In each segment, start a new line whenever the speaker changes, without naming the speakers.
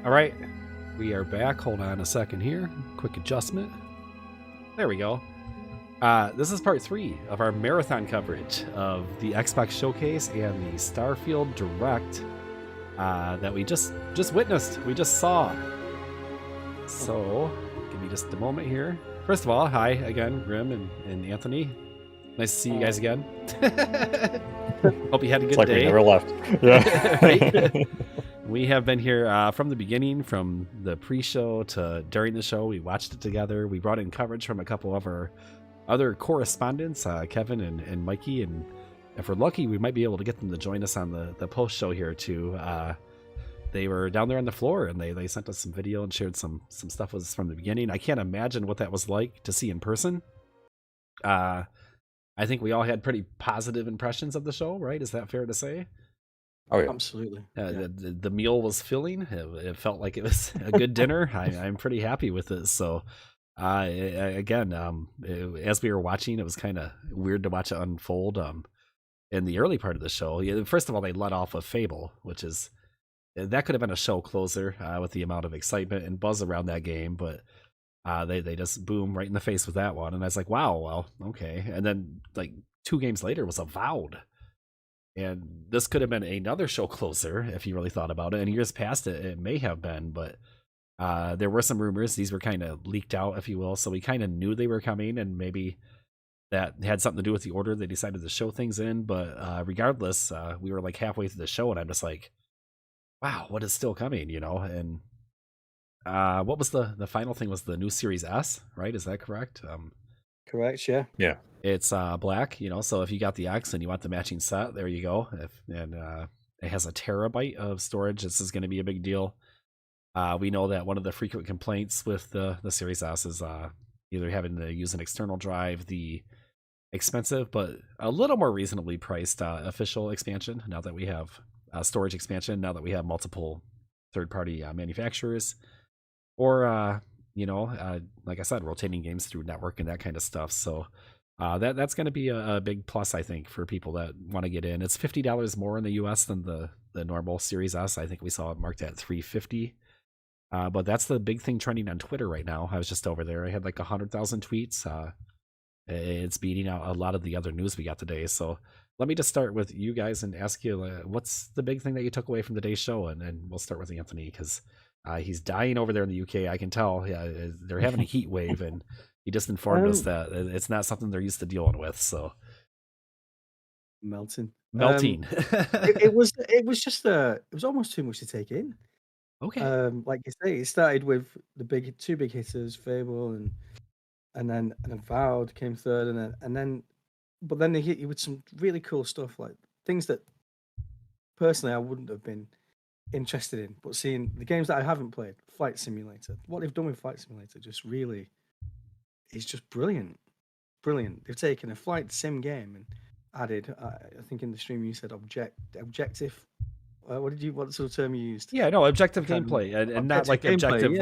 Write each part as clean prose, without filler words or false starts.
All right, we are back. Hold on a second here. Quick adjustment. There we go. This is part 3 of our marathon coverage of the Xbox Showcase and the Starfield Direct that we just witnessed. We just saw. So, give me just a moment here. First of all, hi again, Grim and Anthony. Nice to see you guys again. Hope you had a good day.
We never left. Yeah.
Right? We have been here from the beginning, from the pre-show to during the show. We watched it together. We brought in coverage from a couple of our other correspondents, Kevin and Mikey, and if we're lucky, we might be able to get them to join us on the post-show here too. They were down there on the floor, and they sent us some video and shared some stuff with us from the beginning. I can't imagine what that was like to see in person. I think we all had pretty positive impressions of the show, right? Is that fair to say?
Oh yeah,
absolutely.
The meal was filling. It felt like it was a good dinner. I'm pretty happy with it. So, again, as we were watching, it was kind of weird to watch it unfold. In the early part of the show, first of all, they let off a Fable, which is that could have been a show closer with the amount of excitement and buzz around that game, but they just boom right in the face with that one, and I was like, wow, well, okay. And then like 2 games later was Avowed. And this could have been another show closer if you really thought about it. And years past it may have been, but there were some rumors. These were kind of leaked out, if you will. So we kind of knew they were coming, and maybe that had something to do with the order they decided to show things in. But regardless, we were like halfway through the show, and I'm just like, wow, what is still coming, And what was the final thing was the new Series S, right? Is that correct?
Correct, yeah.
Yeah.
It's black, so if you got the X and you want the matching set, there you go. And it has a terabyte of storage. This is going to be a big deal. We know that one of the frequent complaints with the Series S is either having to use an external drive, the expensive but a little more reasonably priced official expansion, now that we have storage expansion, now that we have multiple third-party manufacturers, or like I said, rotating games through network and that kind of stuff. So that's going to be a big plus, I think, for people that want to get in. It's $50 more in the US than the normal Series S. I think we saw it marked at $350. But that's the big thing trending on Twitter right now. I was just over there. I had like 100,000 tweets. It's beating out a lot of the other news we got today. So let me just start with you guys and ask you, what's the big thing that you took away from today's show? And we'll start with Anthony, because he's dying over there in the UK. I can tell. Yeah, they're having a heat wave, and he just informed us that it's not something they're used to dealing with. So
melting.
It
was almost too much to take in.
Okay.
Like you say, it started with the 2 big hitters, Fable and then Avowed came third, but then they hit you with some really cool stuff, like things that personally I wouldn't have been interested in, but seeing the games that I haven't played, Flight Simulator, what they've done with Flight Simulator just really is just brilliant. They've taken a flight sim game and added, I think in the stream you said objective. What sort of term you used?
Yeah, no, objective gameplay, and not like objective,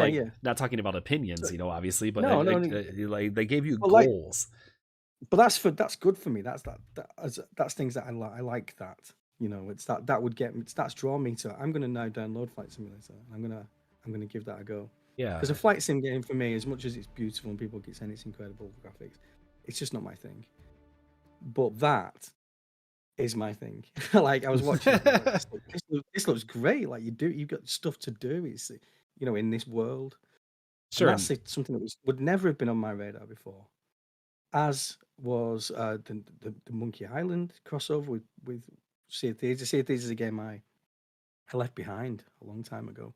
not talking about opinions, obviously, but like they gave you goals.
But that's good for me. That's things that I like. I like that. It's that would get me. That's drawn me to it. I'm gonna now download Flight Simulator. I'm gonna give that a go.
Yeah,
because a flight sim game for me, as much as it's beautiful and people keep saying it's incredible graphics, it's just not my thing. But that is my thing. Like I was watching, this looks great. Like you've got stuff to do. It's in this world.
Sure,
and that's something that would never have been on my radar before. As was the Monkey Island crossover with Sea of Thieves. Sea of Thieves is a game I left behind a long time ago.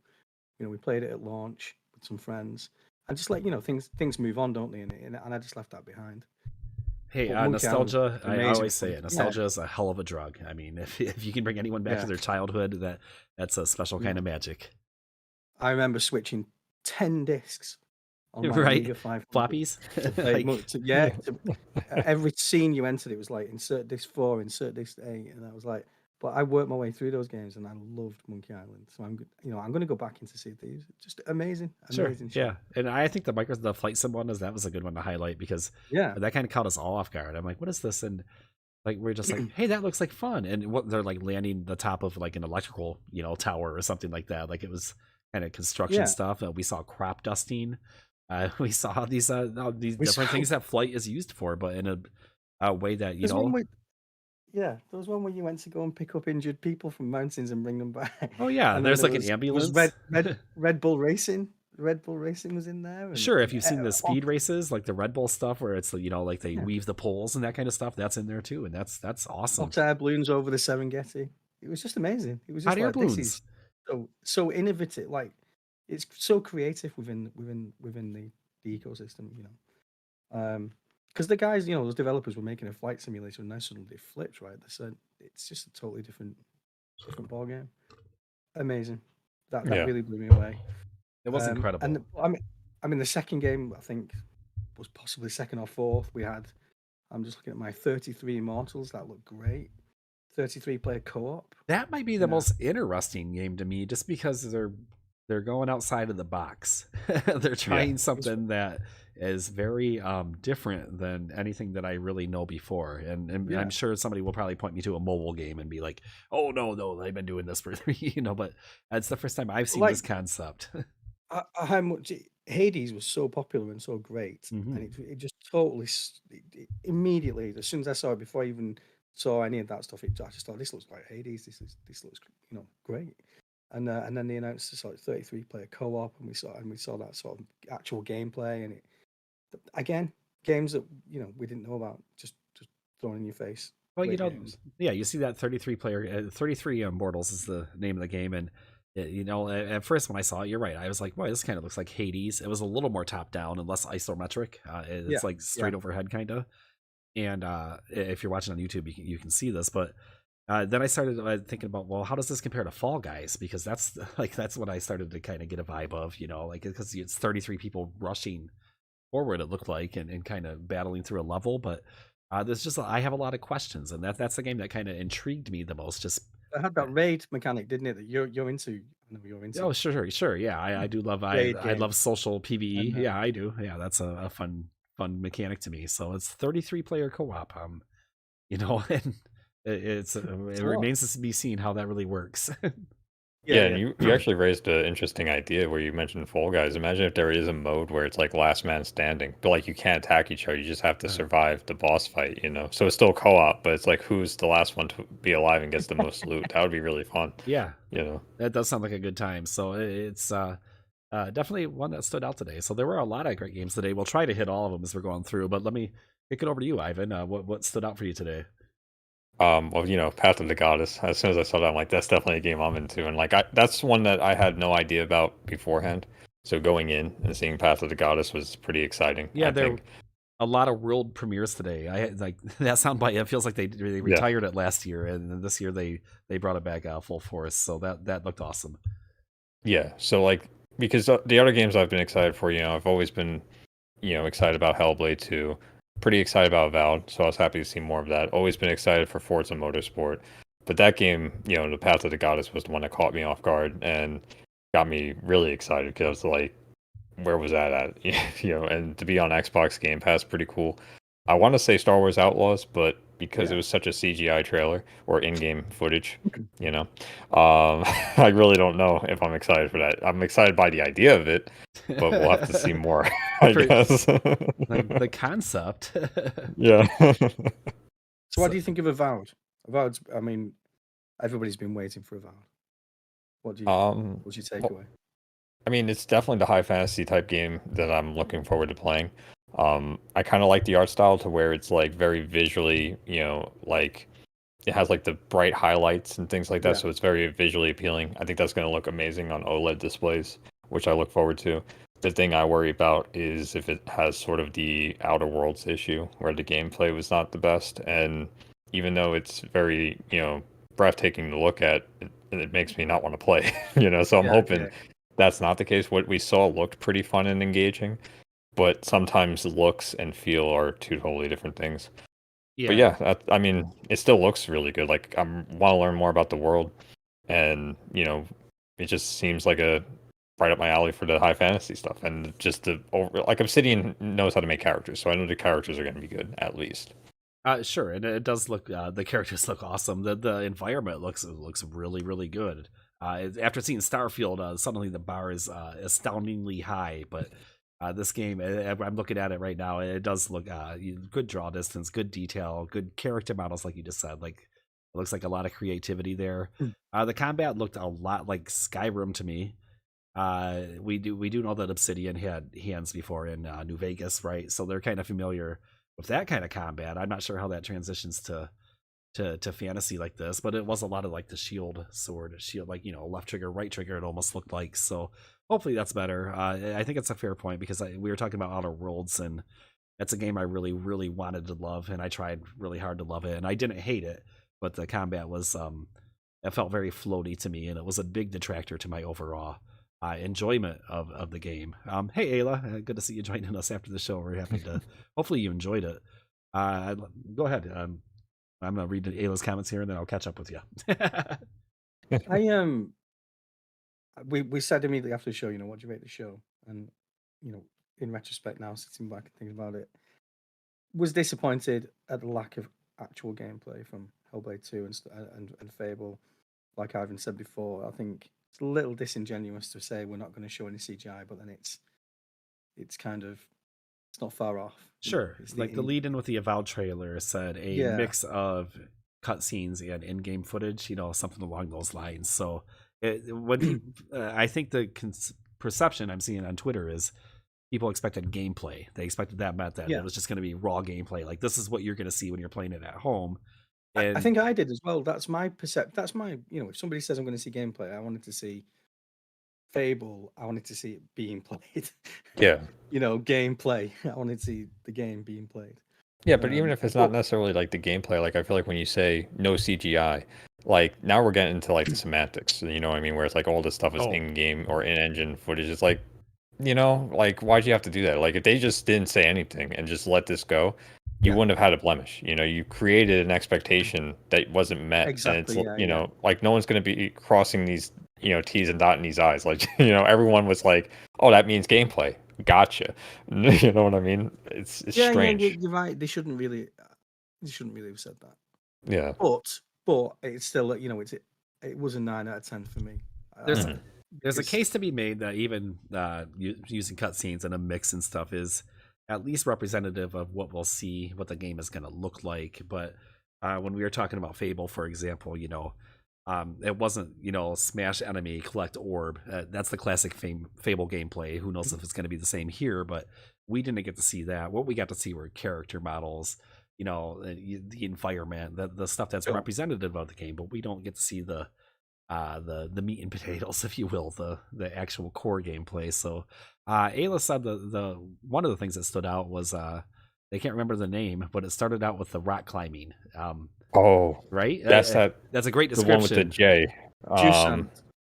We played it at launch with some friends, and just like things move on, don't they? And I just left that behind.
Hey, nostalgia. I always say it. Nostalgia is a hell of a drug. I mean, if you can bring anyone back to their childhood, that's a special kind of magic.
I remember switching 10 discs on my
right,
Amiga 500
floppies.
Every scene you entered, it was like insert disc 4, insert disc 8, and I was like, but I worked my way through those games, and I loved Monkey Island. So I'm going to go back into Sea of Thieves. Just amazing.
Sure. Yeah, and I think the flight sim one was a good one to highlight, because that kind of caught us all off guard. I'm like, what is this? And like we're just like, hey, that looks like fun. And what they're like landing the top of like an electrical tower or something like that. Like it was kind of construction stuff. We saw crop dusting. We saw these different things that flight is used for, but in a way that
There's one where, there was one where you went to go and pick up injured people from mountains and bring them back.
Oh yeah,
And
there's like an
was
ambulance.
Red Bull Racing. Red Bull Racing was in there. And,
sure, if you've seen the speed races, like the Red Bull stuff, where it's like they weave the poles and that kind of stuff, that's in there too, and that's awesome.
Hot air balloons over the Serengeti. It was just amazing. It was just
Hot air balloons.
This is so innovative. Like it's so creative within the ecosystem. Because the guys, those developers were making a flight simulator, and now suddenly they flipped. Right, they said it's just a totally different ball game. Amazing. That really blew me away.
It was incredible.
And I mean, the second game I think was possibly second or fourth. I'm just looking at my 33 Immortals. That looked great. 33 player co-op.
That might be the most interesting game to me, just because they're going outside of the box. They're trying something that is very different than anything that I really know before. And I'm sure somebody will probably point me to a mobile game and be like, "Oh no, they've been doing this for but it's the first time I've seen this concept."
How much Hades was so popular and so great, and it just totally immediately, as soon as I saw it, before I even saw any of that stuff, I just thought, this looks like Hades. This looks great. And then they announced this like 33 player co-op, and we saw that sort of actual gameplay, and it again, games that we didn't know about, just thrown in your face.
Well, you see that 33 player 33 Immortals is the name of the game, and at first when I saw it, you're right, I was like, boy, this kind of looks like Hades. It was a little more top down and less isometric. It's like straight overhead kind of. And if you're watching on YouTube, you can see this. But then I started thinking about, well, how does this compare to Fall Guys? Because that's what I started to kind of get a vibe of, because it's 33 people rushing forward, it looked like, and kind of battling through a level. But I have a lot of questions, and that's the game that kind of intrigued me the most. Just
it had that raid mechanic, didn't it? That you're into. I know you're into.
Oh, sure. Yeah, I do love. I love social PvE. Yeah, I do. Yeah, that's a fun mechanic to me. So it's 33 player co-op. And it remains to be seen how that really works.
And you actually raised an interesting idea where you mentioned Fall Guys. Imagine if there is a mode where it's like last man standing, but like you can't attack each other, you just have to survive the boss fight, So it's still co-op, but it's like who's the last one to be alive and gets the most loot. That would be really fun.
Yeah. That does sound like a good time. So it's definitely one that stood out today. So there were a lot of great games today. We'll try to hit all of them as we're going through, but let me kick it over to you, Ivan. What stood out for you today?
Well, Path of the Goddess. As soon as I saw that, I'm like, that's definitely a game I'm into, and like, that's one that I had no idea about beforehand. So going in and seeing Path of the Goddess was pretty exciting.
Yeah, there were a lot of world premieres today. I had like that soundbite. It feels like they retired it last year, and this year they brought it back full force. So that looked awesome.
Yeah. So like, because the other games I've been excited for, I've always been, excited about Hellblade 2. Pretty excited about Avowed, so I was happy to see more of that. Always been excited for Forza Motorsport, but that game, the Path of the Goddess was the one that caught me off guard and got me really excited, because I was like, where was that at? And to be on Xbox Game Pass, pretty cool. I want to say Star Wars Outlaws, but because it was such a CGI trailer or in-game footage, I really don't know if I'm excited for that. I'm excited by the idea of it, but we'll have to see more, I guess.
the concept.
Yeah.
So what do you think of Avowed? Avowed, I mean, everybody's been waiting for Avowed. What's your takeaway?
I mean, it's definitely the high fantasy type game that I'm looking forward to playing. I kind of like the art style to where it's like very visually, like it has like the bright highlights and things like that. So it's very visually appealing. I think that's going to look amazing on OLED displays, which I look forward to. The thing I worry about is if it has sort of the Outer Worlds issue where the gameplay was not the best. And even though it's very, breathtaking to look at, it makes me not want to play, so I'm hoping that's not the case. What we saw looked pretty fun and engaging, but sometimes looks and feel are two totally different things. Yeah. But I mean, it still looks really good. Like, I want to learn more about the world, and it just seems like right up my alley for the high fantasy stuff, and just like Obsidian knows how to make characters, so I know the characters are going to be good at least.
Sure, and it does look. The characters look awesome. The environment looks really, really good. After seeing Starfield, suddenly the bar is astoundingly high. But this game, I'm looking at it right now. It does look good draw distance, good detail, good character models, like you just said. Like it looks like a lot of creativity there. The combat looked a lot like Skyrim to me. We do know that Obsidian had hands before in New Vegas, right? So they're kind of familiar with that kind of combat. I'm not sure how that transitions to fantasy like this, but it was a lot of like the shield, like left trigger, right trigger. It almost looked like. So hopefully that's better. I think it's a fair point because we were talking about Outer Worlds, and that's a game I really really wanted to love, and I tried really hard to love it, and I didn't hate it, but the combat was it felt very floaty to me, and it was a big detractor to my overall enjoyment of the game. Hey Ayla, good to see you joining us after the show. We're happy to. Hopefully you enjoyed it. Go ahead. I'm gonna read Ayla's comments here, and then I'll catch up with you.
I we said immediately after the show, what do you rate the show? And in retrospect now, sitting back and thinking about it, was disappointed at the lack of actual gameplay from Hellblade 2 and Fable. Like Ivan said before, I think it's a little disingenuous to say we're not going to show any CGI, but then it's kind of it's not far off.
Sure. Like the lead in with the Avowed trailer said a mix of cutscenes and in-game footage, something along those lines. So I think the perception I'm seeing on Twitter is people expected gameplay. They expected that meant that it was just going to be raw gameplay. Like this is what you're going to see when you're playing it at home.
And I think I did as well. That's my perception. That's my, if somebody says I'm going to see gameplay, I wanted to see Fable. I wanted to see it being played.
Yeah.
Gameplay. I wanted to see the game being played.
Yeah, but even if it's not necessarily like the gameplay, like I feel like when you say no CGI, like now we're getting into like the semantics, you know what I mean? Where it's like all this stuff is in-game or in-engine footage. It's like, like why'd you have to do that? Like if they just didn't say anything and just let this go, you wouldn't have had a blemish. You created an expectation that wasn't met.
Exactly.
And it's, like no one's going to be crossing these, T's and dotting these I's. Like, everyone was like, oh, that means gameplay. Gotcha. You know what I mean? It's strange.
Yeah, you're right. They shouldn't really have said that.
Yeah.
But it's still, it was a 9 out of 10 for me.
There's a case to be made that even using cutscenes and a mix and stuff is at least representative of what we'll see, what the game is going to look like. But when we were talking about Fable, for example, it wasn't, smash enemy, collect orb. That's the classic Fable gameplay. Who knows if it's going to be the same here, but we didn't get to see that. What we got to see were character models, the environment, the stuff that's representative of the game, but we don't get to see the meat and potatoes, if you will, the actual core gameplay. So Ayla said the one of the things that stood out was they can't remember the name, but it started out with the rock climbing. Right?
That's
a great description.
The one with the J.
Jusant.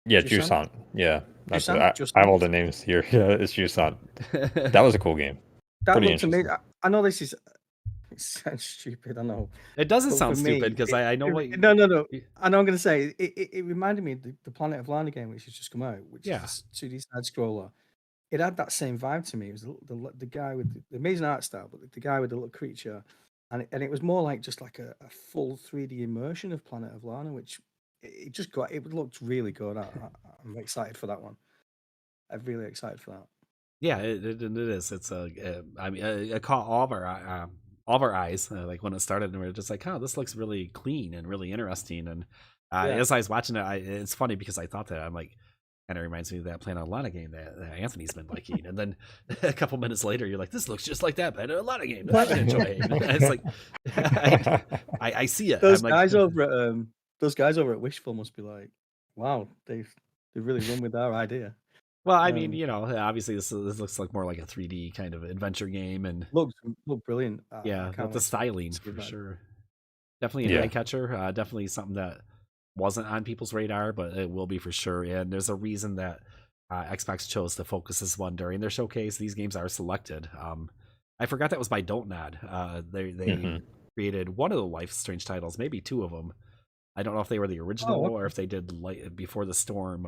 Yeah, Jusant. Yeah. I have all the names here. Yeah, it's Jusant. That was a cool game.
That looked amazing. I know this is it sounds stupid, I know.
It doesn't sound stupid because I know what.
No. I know I'm going to say it reminded me of the Planet of Lana game, which has just come out, which is a 2D side scroller. It had that same vibe to me. It was the guy with the amazing art style, but the guy with the little creature, and it was more like just like a full 3D immersion of Planet of Lana, which it looked really good. I'm excited for that one. I'm really excited for that.
Yeah, it is. It's it caught all of our eyes like when it started, and we were just like, oh, this looks really clean and really interesting. And as I was watching it, it's funny because I thought that I'm like, kind of reminds me of that Planet of Lana game that Anthony's been liking. And then a couple minutes later, you're like, this looks just like that Planet of Lana game that I enjoy. It's like, I see it.
Those guys over at Wishful must be like, wow, they've really run with their idea.
Well, I mean, obviously this looks like more like a 3D kind of adventure game, and
look brilliant.
With the styling for sure. Definitely an eye catcher. Definitely something that wasn't on people's radar, but it will be for sure. And there's a reason that Xbox chose to focus this one during their showcase. These games are selected. I forgot that was by Don't Nod. They created one of the Life is Strange titles, maybe two of them. I don't know if they were the original or if they did Before the Storm.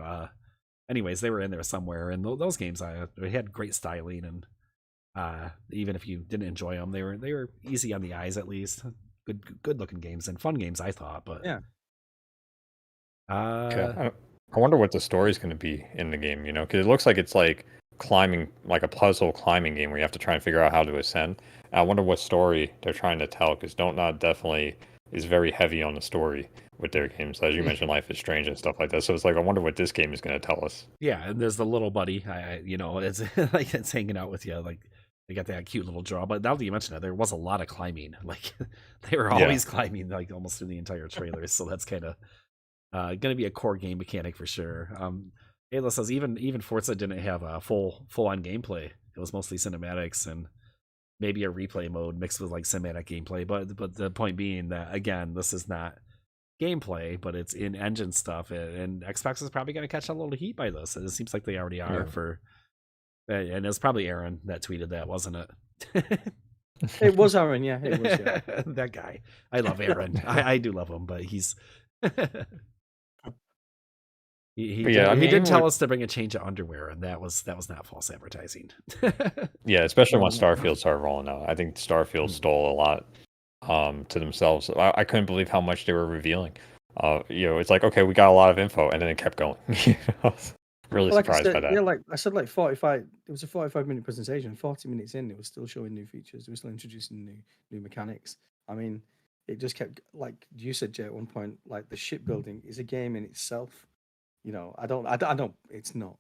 Anyways, they were in there somewhere, and those games they had great styling, and even if you didn't enjoy them, they were easy on the eyes at least. Good looking games and fun games, I thought. But
okay. I I wonder what the story's going to be in the game, because it looks like it's like climbing, like a puzzle climbing game where you have to try and figure out how to ascend. And I wonder what story they're trying to tell, because Don't Nod definitely is very heavy on the story with their games. As you mentioned, Life is Strange and stuff like that. So it's like, I wonder what this game is going to tell us.
Yeah, and there's the little buddy. It's like it's hanging out with you. Like they got that cute little draw. But now that you mention it, there was a lot of climbing. Like they were always climbing, like almost through the entire trailer. So that's kind of going to be a core game mechanic for sure. Ayla says even Forza didn't have a full on gameplay. It was mostly cinematics and maybe a replay mode mixed with like cinematic gameplay. But the point being that again, this is not gameplay, but it's in engine stuff, and Xbox is probably going to catch a little heat by this. It seems like they already are and it's probably Aaron that tweeted that, wasn't it?
It was Aaron, yeah. It was, yeah.
That guy. I love Aaron. I do love him, but he's he did tell us to bring a change of underwear, and that was not false advertising.
Yeah, especially when Starfield started rolling out. I think Starfield stole a lot to themselves. I couldn't believe how much they were revealing. It's like, okay, we got a lot of info, and then it kept going. Really surprised by that.
Yeah, like I said, like 45. It was a 45-minute presentation. 40 minutes in, it was still showing new features. It was still introducing new mechanics. I mean, it just kept, like you said, Jay, at one point, like the shipbuilding is a game in itself. I don't. It's not.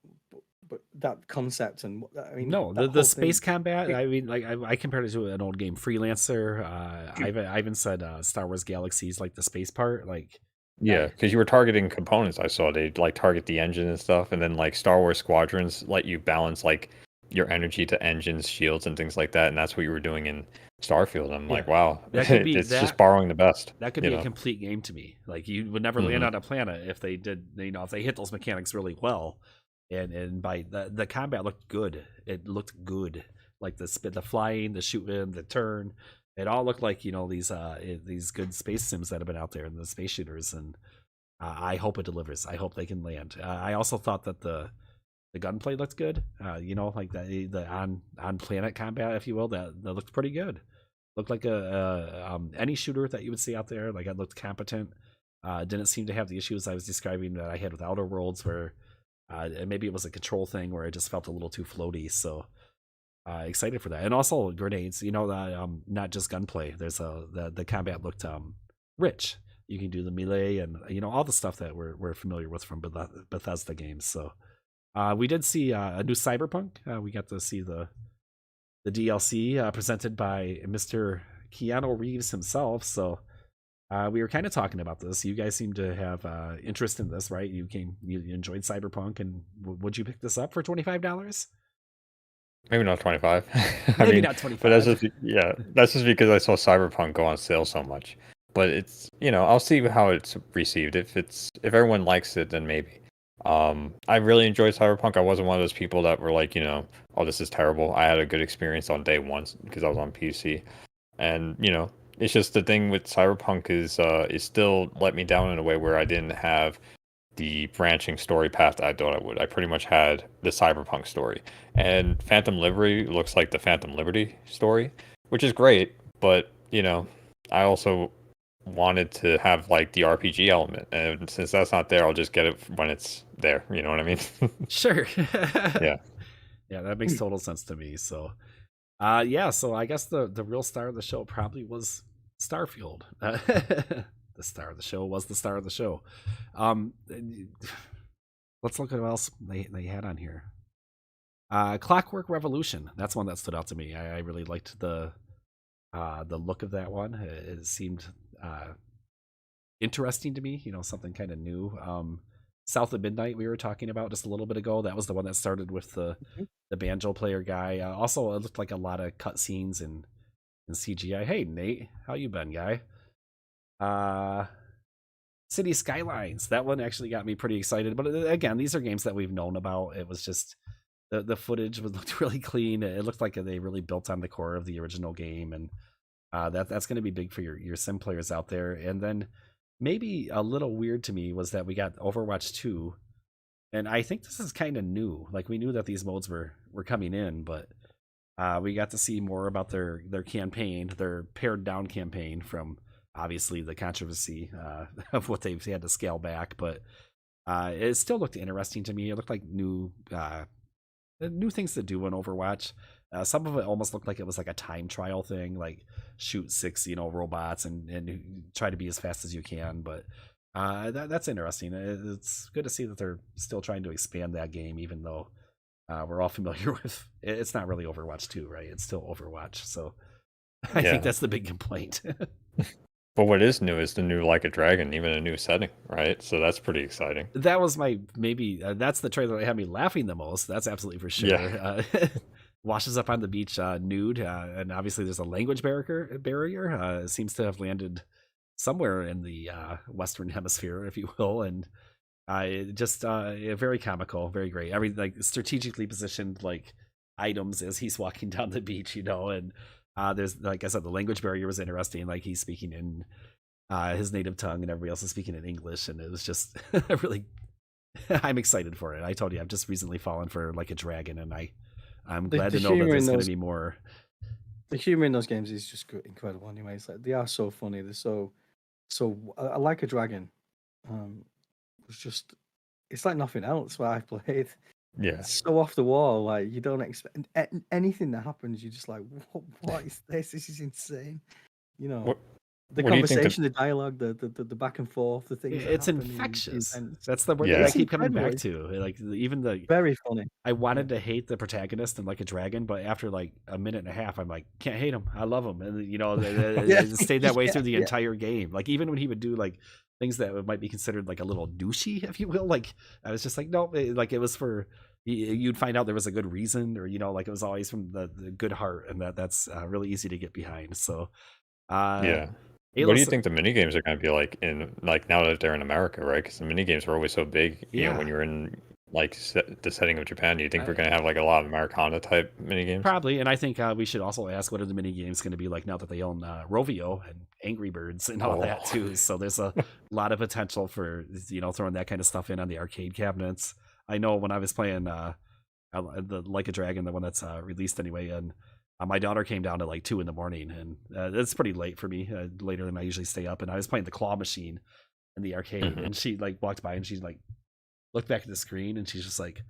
But that concept and I mean,
no, the space combat. I mean, like I compared it to an old game, Freelancer. I even said Star Wars Galaxies, like the space part, like.
Yeah, because you were targeting components. I saw they'd like target the engine and stuff, and then like Star Wars Squadrons let you balance like your energy to engines, shields, and things like that, and that's what you were doing in Starfield. I'm like, wow, it's just borrowing the best.
That could be a complete game to me. Like you would never land on a planet if they did, if they hit those mechanics really well, and by the combat looked good. It looked good, like the flying, the shooting, the turn. It all looked like these good space sims that have been out there and the space shooters, and I hope it delivers. I hope they can land. I also thought that the gunplay looked good. Like the on planet combat, if you will, that looked pretty good. Looked like any shooter that you would see out there. Like it looked competent. Didn't seem to have the issues I was describing that I had with Outer Worlds, where maybe it was a control thing where it just felt a little too floaty. So. Excited for that, and also grenades. Not just gunplay. There's the combat looked rich. You can do the melee and all the stuff that we're familiar with from Bethesda games. So we did see a new Cyberpunk. We got to see the DLC presented by Mr. Keanu Reeves himself. So we were kind of talking about this. You guys seem to have interest in this, right? You enjoyed Cyberpunk, and would you pick this up for $25?
Maybe not 25.
Maybe not 25.
But that's just because I saw Cyberpunk go on sale so much. But it's I'll see how it's received. If everyone likes it, then maybe. I really enjoyed Cyberpunk. I wasn't one of those people that were like, oh, this is terrible. I had a good experience on day one because I was on PC, and it's just the thing with Cyberpunk is it still let me down in a way where I didn't have the branching story path that I thought I would. I pretty much had the Cyberpunk story, and Phantom Liberty looks like the Phantom Liberty story, which is great. But I also wanted to have like the RPG element, and since that's not there, I'll just get it when it's there. You know what I mean?
Sure.
Yeah,
that makes total sense to me. So, so I guess the real star of the show probably was Starfield. The star of the show was the star of the show. Let's look at what else they had on here. Clockwork Revolution. That's one that stood out to me. I really liked the look of that one. It seemed interesting to me. Something kind of new. South of Midnight we were talking about just a little bit ago. That was the one that started with the banjo player guy. Also, it looked like a lot of cutscenes and CGI. Hey Nate, how you been, guy? City Skylines, that one actually got me pretty excited, but again, these are games that we've known about. It was just the footage looked really clean. It looked like they really built on the core of the original game, and that's going to be big for your sim players out there. And then maybe a little weird to me was that we got Overwatch 2, and I think this is kind of new. Like we knew that these modes were coming in, but we got to see more about their campaign, their pared down campaign from obviously the controversy of what they've had to scale back. But It still looked interesting to me. It looked like new things to do in Overwatch. Some of it almost looked like it was like a time trial thing, like shoot 6, robots and try to be as fast as you can. But that's interesting. It's good to see that they're still trying to expand that game, even though we're all familiar with it's not really Overwatch 2, right? It's still Overwatch. So I think
Yeah.
that's the big complaint.
But what is new is the new Like a Dragon, even a new setting, right? So that's pretty exciting.
That was my maybe that's the trailer that had me laughing the most. That's absolutely for sure.
Yeah.
Washes up on the beach nude, and obviously there's a language barrier. It seems to have landed somewhere in the Western Hemisphere, if you will, and just very comical, very great. Every like strategically positioned like items as he's walking down the beach, and there's like I said, the language barrier was interesting. Like he's speaking in his native tongue, and everybody else is speaking in English, and it was just really. I'm excited for it. I told you I've just recently fallen for Like a Dragon, and I'm glad to know that there's going to be more.
The humor in those games is just incredible. Anyway, it's like they are so funny. They're so. I Like a Dragon. Was just. It's like nothing else what I've played.
Yeah.
It's so off the wall. Like you don't expect anything that happens. You're just like, what is this? This is insane. The conversation, the dialogue, the back and forth, the things.
It's infectious. That's the word that I keep coming back to. Like even the
very funny.
I wanted to hate the protagonist in Like a Dragon, but after like a minute and a half, I'm like, can't hate him. I love him, and it stayed that way through the entire game. Like even when he would do like things that might be considered like a little douchey, if you will, like I was just like, no, like it was for. You'd find out there was a good reason, or like it was always from the good heart, and that's really easy to get behind. So,
yeah. What do you think the mini games are going to be like in like now that they're in America, right? Because the mini games were always so big. When you're in like the setting of Japan, do you think we're going to have like a lot of Americana type mini games?
Probably, and I think we should also ask what are the mini games going to be like now that they own Rovio and Angry Birds and all that too. So there's a lot of potential for throwing that kind of stuff in on the arcade cabinets. I know when I was playing the Like a Dragon, the one that's released anyway, and my daughter came down at like 2 a.m, and it's pretty late for me, later than I usually stay up. And I was playing the claw machine in the arcade, and she like walked by and she like looked back at the screen and she's just like,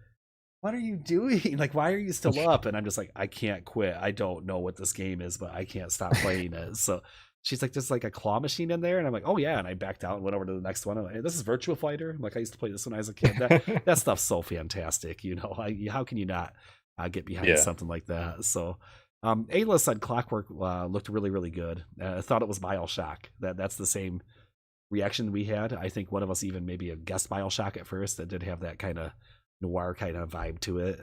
"What are you doing? Like, why are you still up?" And I'm just like, "I can't quit. I don't know what this game is, but I can't stop playing it." So she's like, "There's like a claw machine in there," and I'm like, "Oh yeah." And I backed out and went over to the next one. I'm like, "Hey, this is Virtua Fighter." I'm like, I used to play this when I was a kid. That stuff's so fantastic. How can you not get behind something like that? So. Ayla said Clockwork looked really, really good. I thought it was BioShock. That's the same reaction we had. I think one of us even maybe guessed BioShock at first. That did have that kind of noir kind of vibe to it.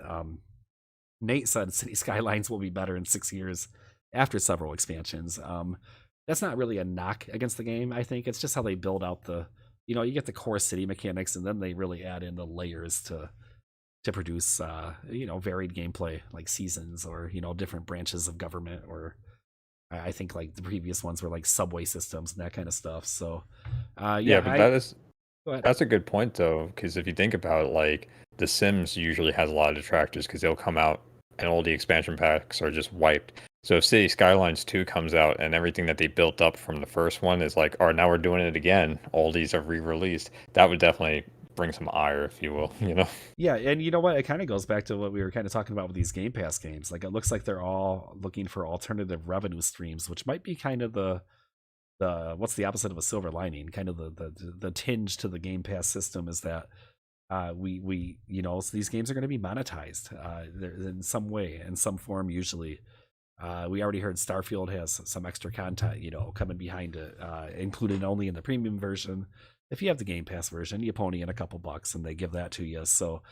Nate said City Skylines will be better in 6 years after several expansions. That's not really a knock against the game. I think it's just how they build out you get the core city mechanics, and then they really add in the layers to produce varied gameplay like seasons or different branches of government, or I think like the previous ones were like subway systems and that kind of stuff. So
that's a good point though, because if you think about it, like The Sims usually has a lot of detractors because they'll come out and all the expansion packs are just wiped. So if City Skylines 2 comes out and everything that they built up from the first one is like, oh, now we're doing it again, all these are re-released, that would definitely bring some ire, if you will,
Yeah, and you know what? It kind of goes back to what we were kind of talking about with these Game Pass games. Like, it looks like they're all looking for alternative revenue streams, which might be kind of the what's the opposite of a silver lining? Kind of the tinge to the Game Pass system is that we so these games are going to be monetized in some way, in some form, usually. We already heard Starfield has some extra content, coming behind it, included only in the premium version. If you have the Game Pass version, you pony in a couple bucks and they give that to you. So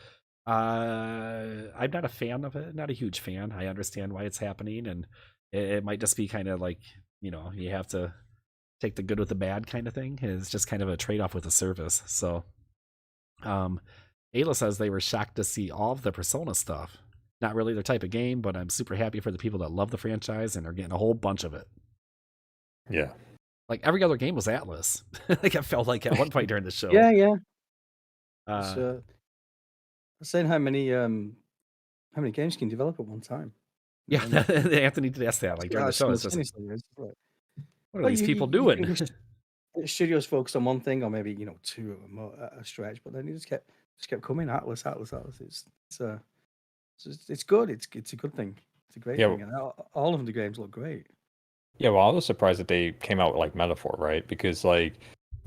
I'm not a fan of it, not a huge fan. I understand why it's happening, and it might just be kind of like, you have to take the good with the bad kind of thing. It's just kind of a trade-off with the service. So Ayla says they were shocked to see all of the Persona stuff. Not really their type of game, but I'm super happy for the people that love the franchise and are getting a whole bunch of it.
Yeah.
Like every other game was Atlas. Like I felt like at one point during the show.
Yeah. I'm saying how many games can you develop at one time?
Yeah, Anthony did ask that like during the show. It's just, what are these people doing?
the studios focused on one thing, or maybe two of them at a stretch, but then it just kept coming. Atlas, Atlas, Atlas. It's good. It's a good thing. It's a great
Yeah,
thing, and all of the games look great.
yeah. Well, I was surprised that they came out with like Metaphor, right? Because like,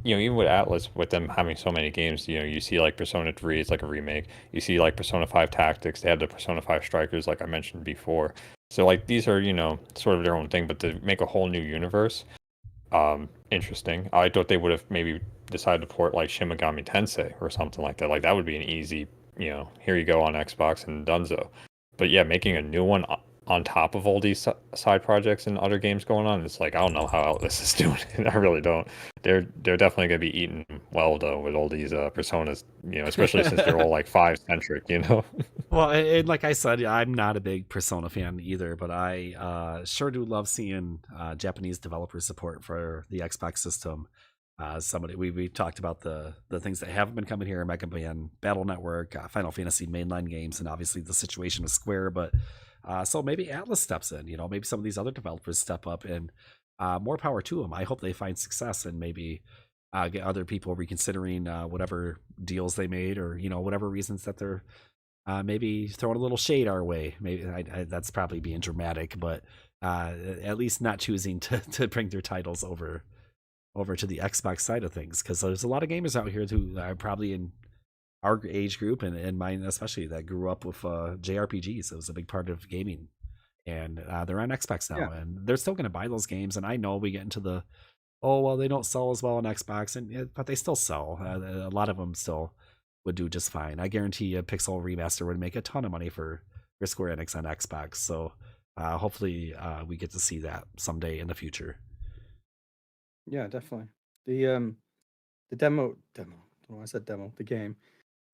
even with Atlas, with them having so many games, you see like Persona 3, it's like a remake. You see like Persona 5 Tactics, they had the Persona 5 Strikers, like I mentioned before. So like these are, sort of their own thing, but to make a whole new universe, interesting. I thought they would have maybe decided to port like Shin Megami Tensei or something like that. Like that would be an easy, here you go on Xbox and Dunzo. But yeah, making a new one on top of all these side projects and other games going on, it's like I don't know how this is doing it. I really don't. They're definitely gonna be eating well though with all these personas, especially since they're all like 5 centric.
Well, and like I said, I'm not a big Persona fan either, but I sure do love seeing Japanese developer support for the Xbox system. Somebody we talked about the things that haven't been coming here: Mega Man Battle Network, Final Fantasy mainline games, and obviously the situation with Square. But so maybe Atlas steps in. Maybe some of these other developers step up, and more power to them. I hope they find success and maybe get other people reconsidering whatever deals they made, or whatever reasons that they're maybe throwing a little shade our way. Maybe that's probably being dramatic, but at least not choosing to bring their titles over to the Xbox side of things, because there's a lot of gamers out here who are probably in our age group and mine especially, that grew up with JRPGs. It was a big part of gaming, and they're on Xbox now,
Yeah.
and they're still going to buy those games. And I know we get into the, oh well, they don't sell as well on Xbox, but they still sell. A lot of them still would do just fine. I guarantee a Pixel remaster would make a ton of money for Square Enix on Xbox. So hopefully we get to see that someday in the future.
Yeah, definitely. The demo. I don't know why I said demo. The game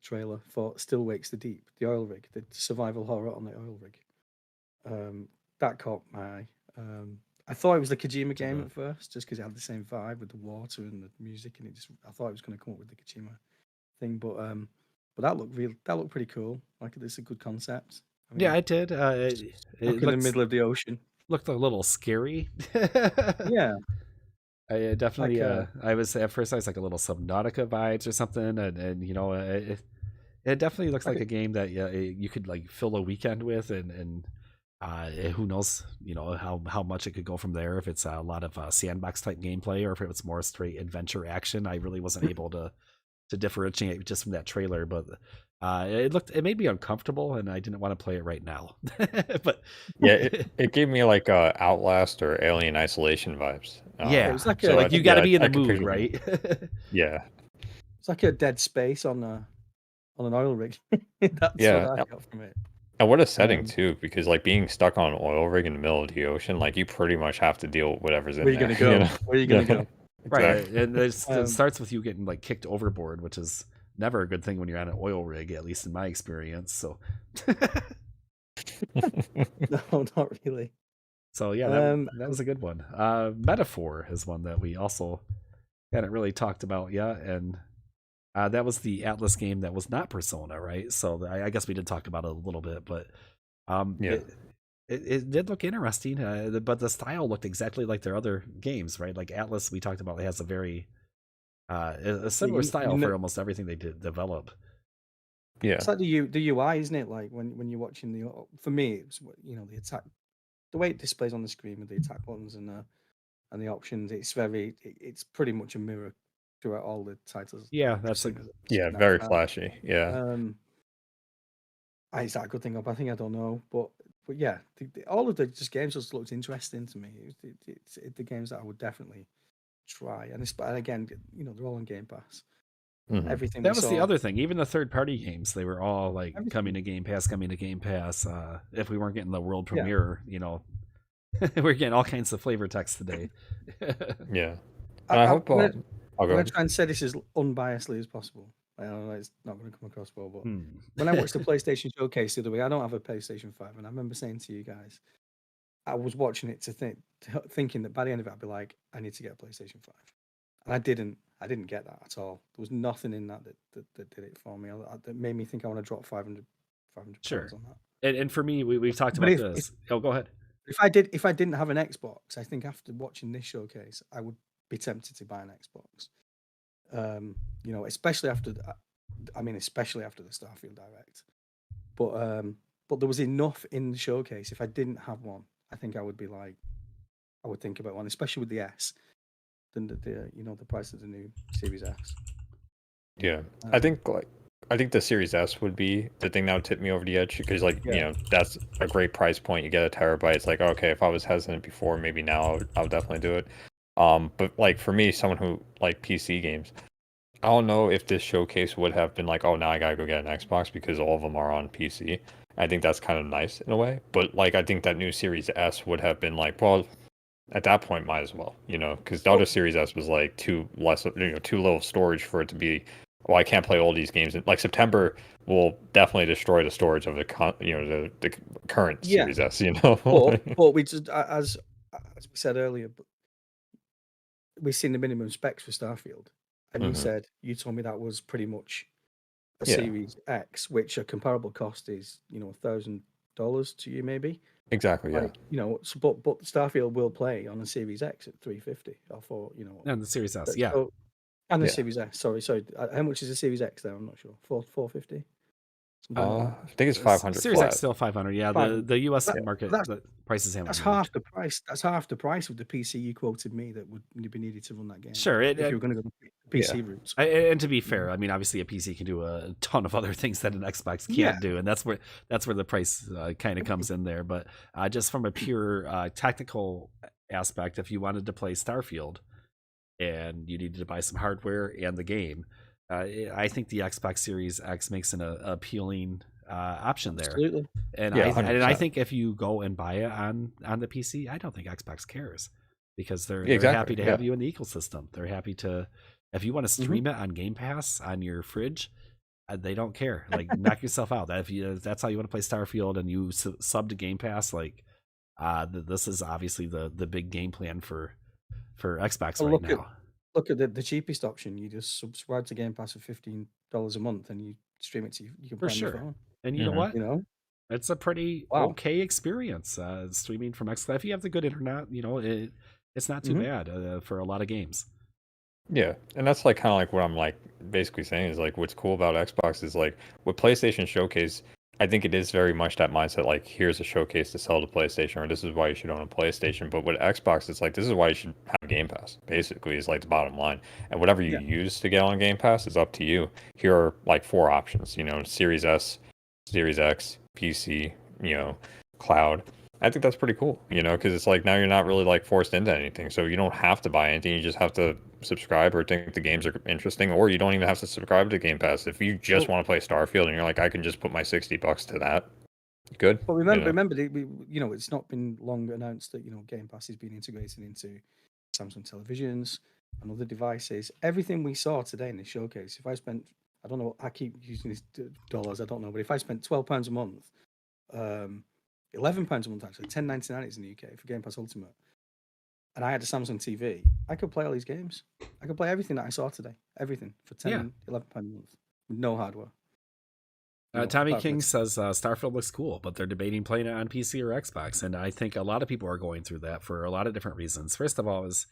trailer for Still Wakes the Deep, the oil rig, the survival horror on the oil rig. That caught my eye. I thought it was the Kojima game at first, just because it had the same vibe with the water and the music, and I thought it was going to come up with the Kojima thing, but that looked pretty cool. Like, it's a good concept. I mean,
Yeah, I did. It
stuck in the middle of the ocean.
Looked a little scary.
Yeah,
I definitely.
like
I was at first I was like a little Subnautica vibes or something, and it definitely looks like a game that you could like fill a weekend with, and who knows, how much it could go from there, if it's a lot of sandbox type gameplay or if it's more straight adventure action. I really wasn't able to differentiate just from that trailer, but it made me uncomfortable, and I didn't want to play it right now. But
Yeah, it gave me like Outlast or Alien Isolation vibes.
Yeah,
it was like
so you got to be in the
could
mood,
picture
right?
Yeah,
it's like a Dead Space on an oil rig. That's
yeah.
what I got from it.
And what a setting too, because like being stuck on an oil rig in the middle of the ocean, like you pretty much have to deal with whatever's in
Where are you
there.
gonna go? Where are you gonna go?
Right,
Exactly.
and it starts with you getting like kicked overboard, which is never a good thing when you're on an oil rig, at least in my experience. So,
No, not really.
so yeah, that was a good one. Metaphor is one that we also hadn't really talked about yet, and that was the Atlas game that was not Persona, right? So I guess we did talk about it a little bit, but
Yeah.
it did look interesting, but the style looked exactly like their other games, right? Like Atlas, we talked about, it has a very a similar style for almost everything they did develop.
Yeah.
It's like the UI, isn't it? Like when you're watching for me, it was the attack, the way it displays on the screen with the attack buttons and the options. It's pretty much a mirror throughout all the titles.
Yeah,
I've
that's
seen.
Very flashy. Yeah.
Is that a good thing up? I think, I don't know, but yeah, all of the just games just looked interesting to me. It's the games that I would definitely try, and again, they're all on Game Pass.
Mhm.
Everything
that was the other thing. Even the third-party games, they were all like coming to Game Pass. If we weren't getting the world premiere, we're getting all kinds of flavor text today.
Yeah. And I hope.
I'm
I'll go.
going to try and say this as unbiasedly as possible. I don't know, it's not going to come across well, but when I watched the PlayStation Showcase the other week, I don't have a PlayStation 5, and I remember saying to you guys, I was watching it thinking that by the end of it, I'd be like, I need to get a PlayStation 5. And I didn't get that at all. There was nothing in that did it for me. That made me think I want to drop 500
sure
on that.
And for me, we've talked about this. Go ahead.
If I didn't have an Xbox, I think after watching this showcase, I would be tempted to buy an Xbox. You know, especially after the Starfield Direct. But there was enough in the showcase. If I didn't have one, I think I would think about one, especially with the S, than the price of the new Series S.
Yeah, I think the Series S would be the thing that would tip me over the edge because, like, you know, that's a great price point. You get a terabyte. It's like, okay, if I was hesitant before, maybe now I would definitely do it. But like for me, someone who like PC games, I don't know if this showcase would have been like, oh, now I gotta go get an Xbox because all of them are on PC. I think that's kind of nice in a way. But like, I think that new Series S would have been like, well, at that point, might as well, you know, because the other Series S was like too little storage for it to be. Well, I can't play all these games. Like September will definitely destroy the storage of the current Series S. You know,
but we just as we said earlier, we've seen the minimum specs for Starfield, and you told me that was pretty much a Series X, which a comparable cost is $1,000 to you maybe.
Exactly. Yeah.
You know, so, but Starfield will play on the Series X at $350 or
and the Series S, yeah.
So, and the Series S. Sorry. How much is the Series X there? I'm not sure. $450.
I think it's 500.
Series
flat.
X still 500. Yeah, the US market the prices haven't.
That's half the price. That's half the price of the PC you quoted me that would be needed to run that game.
Sure,
if you were going to go the PC route.
And to be fair, I mean, obviously a PC can do a ton of other things that an Xbox can't do, and that's where the price kind of comes in there. But just from a pure technical aspect, if you wanted to play Starfield and you needed to buy some hardware and the game, I think the Xbox Series X makes an appealing option there.
Absolutely.
And I think if you go and buy it on the PC, I don't think Xbox cares because they're happy to have you in the ecosystem. They're happy to, if you want to stream it on Game Pass on your fridge, they don't care. Like, knock yourself out. If that's how you want to play Starfield and you sub to Game Pass, like this is obviously the big game plan for Xbox now.
Look at the cheapest option. You just subscribe to Game Pass for $15 a month, and you stream it to you can play on your phone.
And you know what?
You know,
it's a pretty okay experience streaming from Xbox. If you have the good internet, it's not too bad for a lot of games.
Yeah, and that's like kind of like what I'm like basically saying is like what's cool about Xbox is like with PlayStation Showcase. I think it is very much that mindset, like, here's a showcase to sell to PlayStation, or this is why you should own a PlayStation. But with Xbox, it's like, this is why you should have Game Pass, basically, is like the bottom line. And whatever you use to get on Game Pass is up to you. Here are like 4 options, Series S, Series X, PC, cloud. I think that's pretty cool, because it's like now you're not really like forced into anything. So you don't have to buy anything. You just have to subscribe or think the games are interesting, or you don't even have to subscribe to Game Pass. If you just want to play Starfield and you're like, I can just put my $60 to that, good.
But remember, it's not been long announced that Game Pass is being integrated into Samsung televisions and other devices. Everything we saw today in the showcase, if I spent, I don't know, I keep using these dollars, I don't know, but if I spent £12 a month, £11 a month actually, $10.99 is in the UK for Game Pass Ultimate, and I had a Samsung TV, I could play all these games. I could play everything that I saw today, everything for £11 a month with no hardware.
Tommy King says Starfield looks cool, but they're debating playing it on PC or Xbox, and I think a lot of people are going through that for a lot of different reasons. First of all is,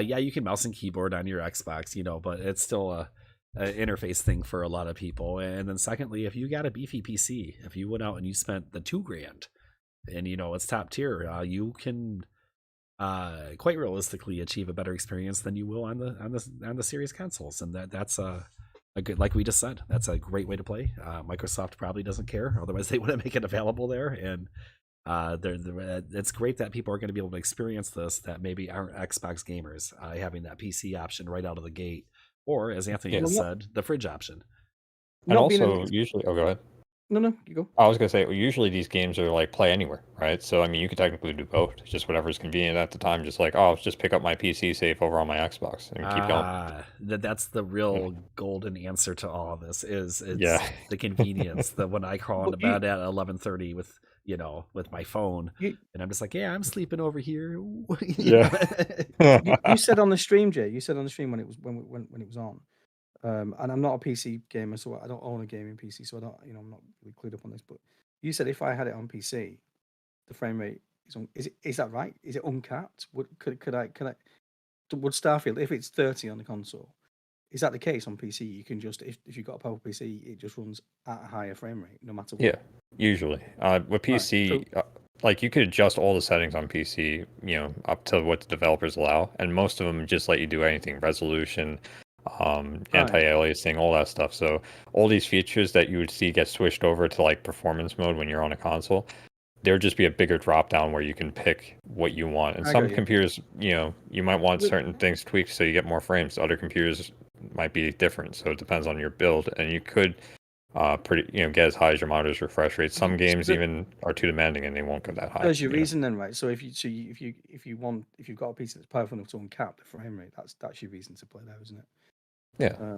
you can mouse and keyboard on your Xbox, but it's still a interface thing for a lot of people. And then secondly, if you got a beefy PC, if you went out and you spent the $2,000 and it's top tier, you can quite realistically achieve a better experience than you will on the Series consoles, and that's a good, like we just said, that's a great way to play. Microsoft probably doesn't care, otherwise they wouldn't make it available there. And it's great that people are going to be able to experience this that maybe aren't Xbox gamers, having that PC option right out of the gate, or as Anthony just said, the fridge option.
And also usually, go ahead.
No, you go.
I was going to say, usually these games are like play anywhere, right? So, I mean, you could technically do both. It's just whatever's convenient at the time. Just like, I'll just pick up my PC save over on my Xbox and keep going.
That's the real golden answer to all of this is the convenience. That when I crawl into bed at 11:30 with my phone, and I'm just like, I'm sleeping over here.
You said on the stream, Jay. You said on the stream when it was on. And I'm not a PC gamer, so I don't own a gaming PC, so I don't, I'm not really clued up on this. But you said if I had it on PC, the frame rate is that right? Is it uncapped? Could I would Starfield, if it's 30 on the console, is that the case on PC? You can just, if you've got a powerful PC, it just runs at a higher frame rate no matter what.
Yeah, usually. With PC, like you could adjust all the settings on PC, up to what the developers allow, and most of them just let you do anything, resolution, anti-aliasing, all that stuff. So all these features that you would see get switched over to like performance mode when you're on a console, there would just be a bigger drop down where you can pick what you want. And some computers, you might want certain things tweaked so you get more frames. Other computers might be different, so it depends on your build, and you could get as high as your monitor's refresh rate. Some games even are too demanding and they won't go that high.
There's your reason then, right? So if you've got a PC that's powerful enough to uncap the frame rate, that's your reason to play that, isn't it?
Yeah.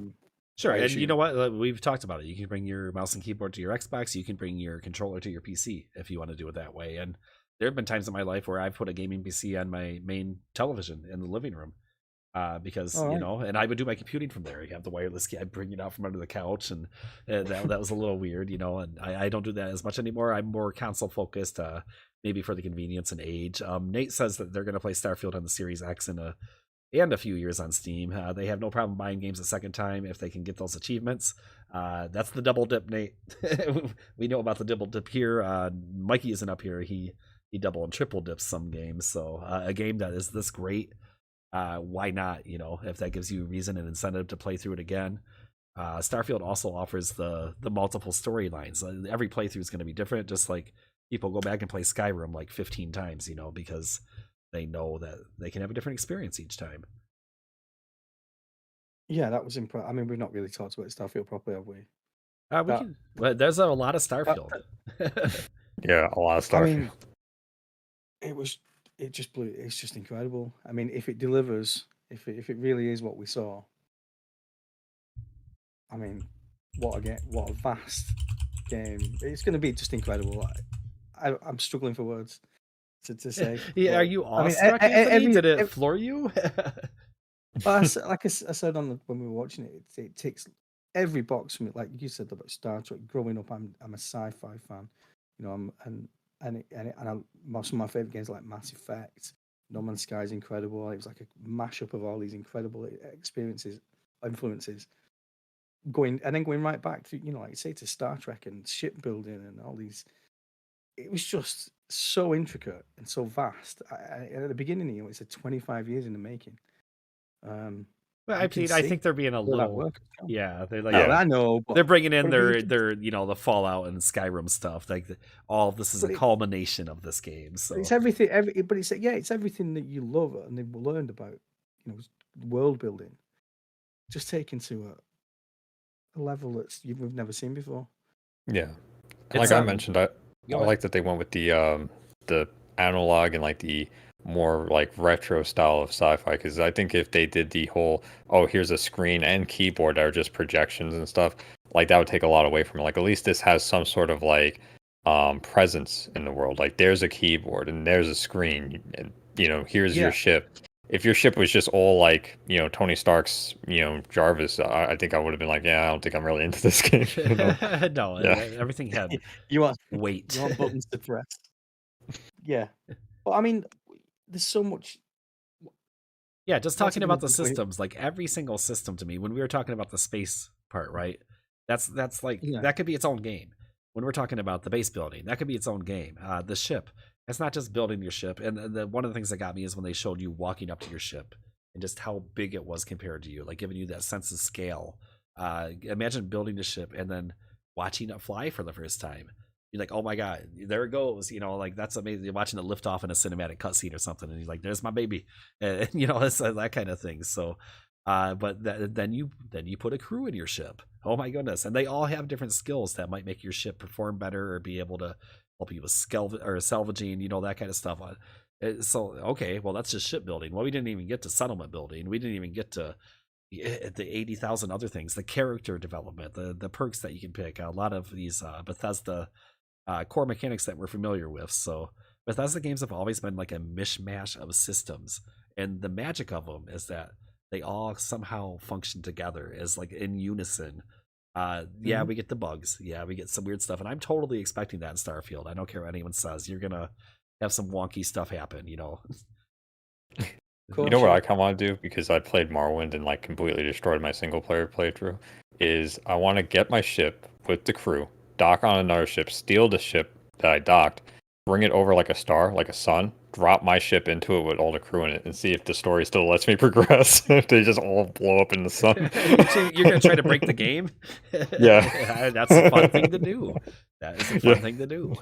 Sure, and you know what? We've talked about it. You can bring your mouse and keyboard to your Xbox. You can bring your controller to your PC if you want to do it that way. And there have been times in my life where I've put a gaming PC on my main television in the living room because, and I would do my computing from there. You have the wireless key. I bring it out from under the couch, and that was a little weird, and I don't do that as much anymore. I'm more console focused, maybe for the convenience and age. Nate says that they're going to play Starfield on the Series X and a few years on Steam. They have no problem buying games a second time if they can get those achievements. That's the double dip, Nate. We know about the double dip here. Mikey isn't up here. He double and triple dips some games. So a game that is this great, why not? If that gives you reason and incentive to play through it again. Starfield also offers the multiple storylines. Every playthrough is going to be different. Just like people go back and play Skyrim like 15 times, because they know that they can have a different experience each time.
Yeah, that was impressive. I mean, we've not really talked about Starfield properly, have we?
But there's a lot of Starfield.
Yeah, a lot of Starfield.
I mean, it just blew. It's just incredible. I mean, if it delivers, if it really is what we saw, I mean, what a vast game. It's going to be just incredible. I'm struggling for words to say.
Yeah, are you awestruck? Did it floor you?
Like I said when we were watching it, it ticks every box from it. Like you said about Star Trek. Growing up, I'm a sci-fi fan. And most of my favorite games like Mass Effect, No Man's Sky is incredible. It was like a mashup of all these incredible influences. Going right back to like you say, to Star Trek and shipbuilding and all these. It was just so intricate and so vast. And at the beginning, it said 25 years in the making.
Well, I think they're being a little, they're like,
I know, but
they're bringing in their the Fallout and Skyrim stuff. Like all of this is a culmination of this game. So
it's everything. It's everything that you love and they've learned about, world building, just taken to a level we've never seen before.
Yeah, like I mentioned, I like that they went with the analog and like the more like retro style of sci-fi, because I think if they did the whole here's a screen and keyboard that are just projections and stuff, like that would take a lot away from it. Like at least this has some sort of like presence in the world. Like there's a keyboard and there's a screen and here's your ship. If your ship was just all like Tony Stark's Jarvis, I think I would have been like, I don't think I'm really into this game.
No, everything had weight.
You want buttons to press. Yeah, but I mean, there's so much.
Yeah, just talking about the systems, like every single system to me, when we were talking about the space part, right? That's like that could be its own game. When we're talking about the base building, that could be its own game. The ship, it's not just building your ship. And one of the things that got me is when they showed you walking up to your ship and just how big it was compared to you, like giving you that sense of scale. Imagine building a ship and then watching it fly for the first time. You're like, oh my god, there it goes. Like that's amazing. You're watching it lift off in a cinematic cutscene or something, and he's like, "There's my baby," and it's that kind of thing. So, but then you put a crew in your ship. Oh my goodness, and they all have different skills that might make your ship perform better or be able to help you with salvaging, that kind of stuff. So okay, well that's just shipbuilding. Well, we didn't even get to settlement building. We didn't even get to the 80,000 other things, the character development, the perks that you can pick. A lot of these Bethesda core mechanics that we're familiar with. So Bethesda games have always been like a mishmash of systems, and the magic of them is that they all somehow function together as like in unison. We get the bugs, we get some weird stuff, and I'm totally expecting that in Starfield. I don't care what anyone says, you're gonna have some wonky stuff happen.
You know what
yeah.
I kind of want to do, because I played Morrowind and like completely destroyed my single player playthrough, is I want to get my ship with the crew, dock on another ship, steal the ship that I docked, bring it over like a star, like a sun, drop my ship into it with all the crew in it, and see if the story still lets me progress. If they just all blow up in the sun.
You're gonna try to break the game?
Yeah.
That's a fun thing to do. That is a fun
Yeah.
thing to do.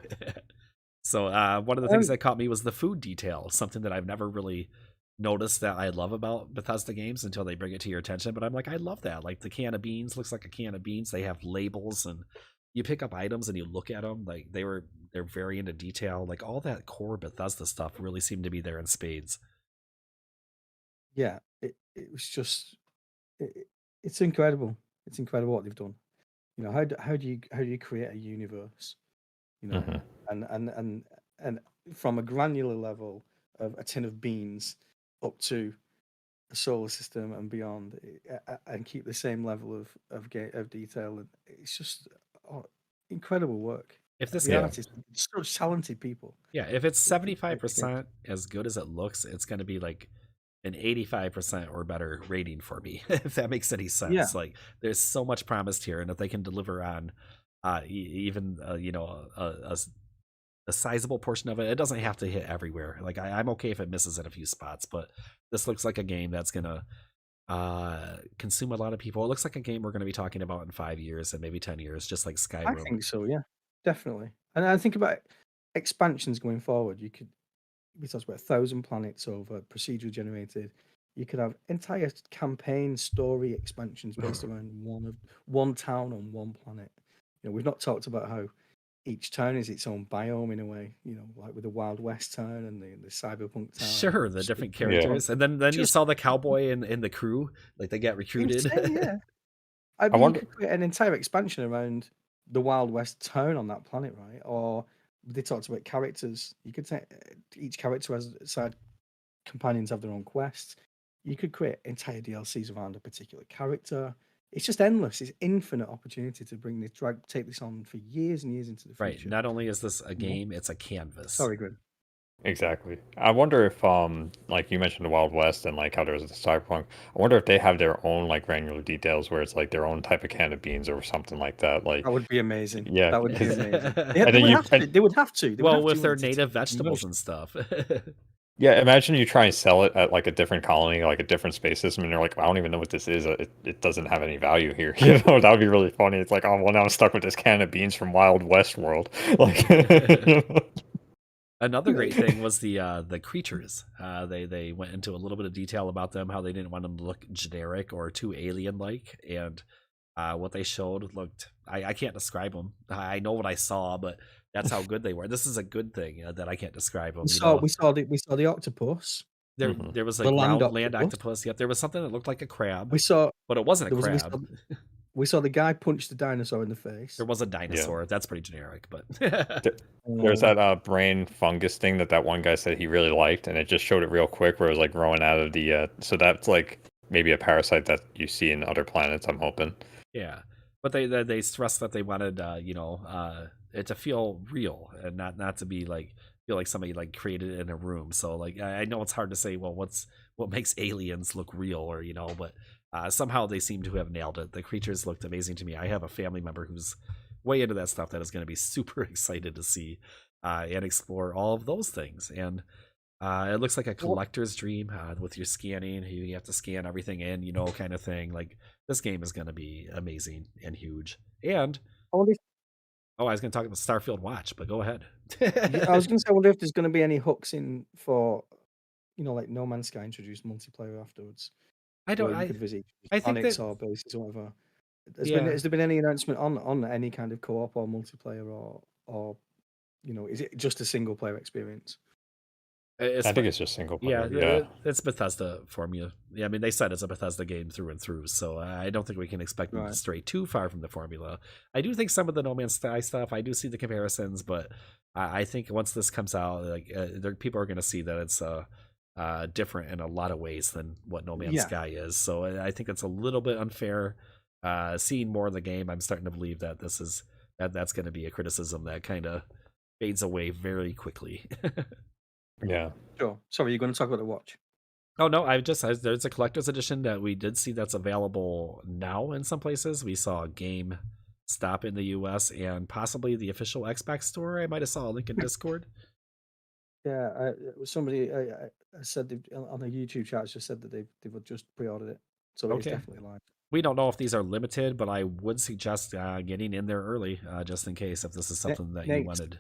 So one of the things that caught me was the food detail, something that I've never really noticed that I love about Bethesda games until they bring it to your attention. But I'm like, I love that. Like the can of beans looks like a can of beans. They have labels, and you pick up items and you look at them. Like they're very into detail. Like all that core Bethesda stuff really seemed to be there in spades.
Yeah, it was just it's incredible. It's incredible what they've done. You know, how do you create a universe? You know,
Mhm.
and from a granular level of a tin of beans up to a solar system and beyond, and keep the same level of detail. And it's just incredible work.
If this
The
Yeah.
artists, such talented people.
Yeah, if it's
that create the games.
75% as good as it looks, it's going to be like an 85% or better rating for me, if that makes any
Yeah,
sense. Like, there's so much promised here, and if they can deliver on even a sizable portion of it, it doesn't have to hit everywhere. Like, I'm okay if it misses at a few spots, but this looks like a game that's gonna consume a lot of people. It looks like a game we're gonna be talking about in 5 years and maybe 10 years, just like
I
Skyrim.
think so. Yeah, definitely. And I think about expansions going forward. We talked about 1,000 planets over procedurally generated. You could have entire campaign story expansions based around one town on one planet. You know, we've not talked about how each town is its own biome in a way. You know, like with the Wild West town and the cyberpunk town.
Sure, the different
Yeah.
characters, and then you
Just
saw the cowboy in the crew, like they get recruited.
insane, yeah. I
I
mean, you
wonder.
could create an entire expansion around the Wild West town on that planet, right? Or they talked about characters. You could take each character has side companions have their own quests. You could create entire DLCs around a particular character. It's just endless. It's infinite opportunity to take this on for years and years into the
Right.
future.
Not only is this a
You know?
game, it's a canvas.
Sorry, Grim.
Exactly. I wonder if, like you mentioned the Wild West and like how there's the Cyberpunk. I wonder if they have their own like granular details where it's like their own type of can of beans or something like that. Like,
That would be amazing.
yeah,
That would be
'cause-
amazing.
and
They
then
would
you,
have to. They would have to. They would
Well,
have to
with
in
their
order to
native
take the
vegetables
promotion.
and stuff.
yeah, imagine you try and sell it at like a different colony, like a different space system, and they're like, I don't even know what this is. It doesn't have any value here. You know, that would be really funny. It's like, oh well, now I'm stuck with this can of beans from Wild West world. Like, you know?
Another great thing was the creatures. They went into a little bit of detail about them, how they didn't want them to look generic or too alien like, and what they showed looked. I can't describe them. I know what I saw, but that's how good they were. This is a good thing that I can't describe them.
We saw the octopus,
Mhm.
There was a
the land
land
octopus.
octopus. Yep, there was something that looked like a crab,
We saw
but it wasn't a
there was
crab.
we saw the guy punch the dinosaur in the face.
There was a dinosaur. That's pretty generic, but
There's that brain fungus thing that one guy said he really liked, and it just showed it real quick where it was like growing out of the. So that's like maybe a parasite that you see in other planets. I'm hoping.
yeah. But they stressed that they wanted it to feel real and not to be like feel like somebody like created it in a room. So like I know it's hard to say well what makes aliens look real or but somehow they seem to have nailed it. The creatures looked amazing to me. I have a family member who's way into that stuff that is going to be super excited to see and explore all of those things. And it looks like a collector's dream with your scanning. You have to scan everything in, kind of thing. Like this game is going to be amazing and huge. And
I wonder if,
I was going to talk about Starfield Watch, but go ahead.
I was going to say, I wonder if there's going to be any hooks in for, like No Man's Sky introduced multiplayer afterwards,
I don't.
where you could visit
I think
planets
that
or bases or whatever.
yeah.
Has there been any announcement on any kind of co-op or multiplayer or is it just a single player experience?
I think it's just single player. Yeah.
It's Bethesda formula. Yeah, I mean they said it's a Bethesda game through and through, so I don't think we can expect them to stray too far from the formula. I do think some of the No Man's Sky stuff, I do see the comparisons, but I think once this comes out, like people are going to see that it's different in a lot of ways than what No Man's Sky is. So I think it's a little bit unfair. Seeing more of the game, I'm starting to believe that that's going to be a criticism that kind of fades away very quickly.
Yeah.
Sure. Sorry, you're going to talk about the watch.
Oh no, there's a collector's edition that we did see that's available now in some places. We saw Game Stop in the US and possibly the official Xbox store. I might have saw a link in Discord.
Yeah, somebody I said on the YouTube chat just said that they've just pre-ordered it, so it's
Okay.
definitely live.
We don't know if these are limited, but I would suggest getting in there early, just in case if this is something that you wanted.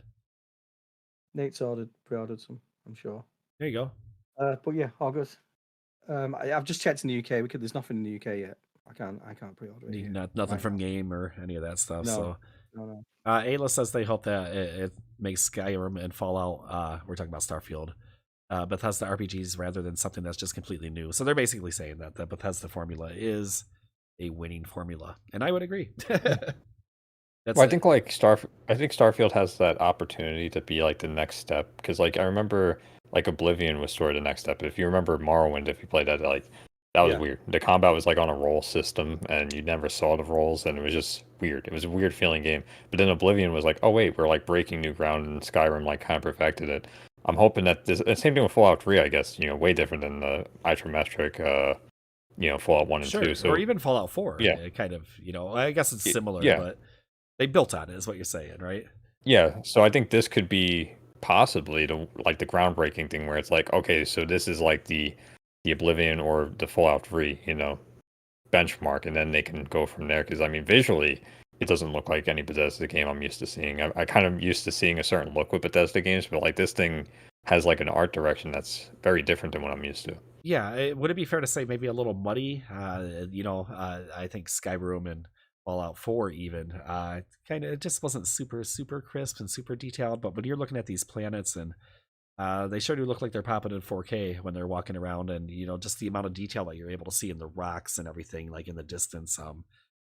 Nate's pre-ordered some, I'm sure.
There you go.
But yeah, all good. I've just checked in the UK because there's nothing in the UK yet. I can't pre-order it.
Nothing from Game or any of that stuff.
No,
so
no.
Ayla says they hope that it makes Skyrim and Fallout. We're talking about Starfield. Bethesda RPGs rather than something that's just completely new. So they're basically saying that the Bethesda formula is a winning formula, and I would agree.
I think Starfield has that opportunity to be like the next step, because like I remember like Oblivion was sort of the next step. If you remember Morrowind, if you played that, like that was weird. The combat was like on a roll system, and you never saw the rolls, and it was just weird. It was a weird feeling game. But then Oblivion was like, oh wait, we're like breaking new ground, and Skyrim like kind of perfected it. I'm hoping that the same thing with Fallout 3, I guess, way different than the isometric, Fallout 1 and 2. So,
or even Fallout 4.
Yeah.
Kind of, I guess it's similar,
yeah.
but they built on it, is what you're saying, right?
Yeah, so I think this could be possibly the groundbreaking thing where it's like, okay, so this is like the Oblivion or the Fallout 3, benchmark, and then they can go from there. Because I mean, visually, it doesn't look like any Bethesda game I'm used to seeing. I kind of used to seeing a certain look with Bethesda games, but like this thing has like an art direction that's very different than what I'm used to.
Yeah, would it be fair to say maybe a little muddy? I think Skyrim and Fallout 4 even kind of, it just wasn't super crisp and super detailed. But when you're looking at these planets, and they sure do look like they're popping in 4K when they're walking around, and just the amount of detail that you're able to see in the rocks and everything, like in the distance,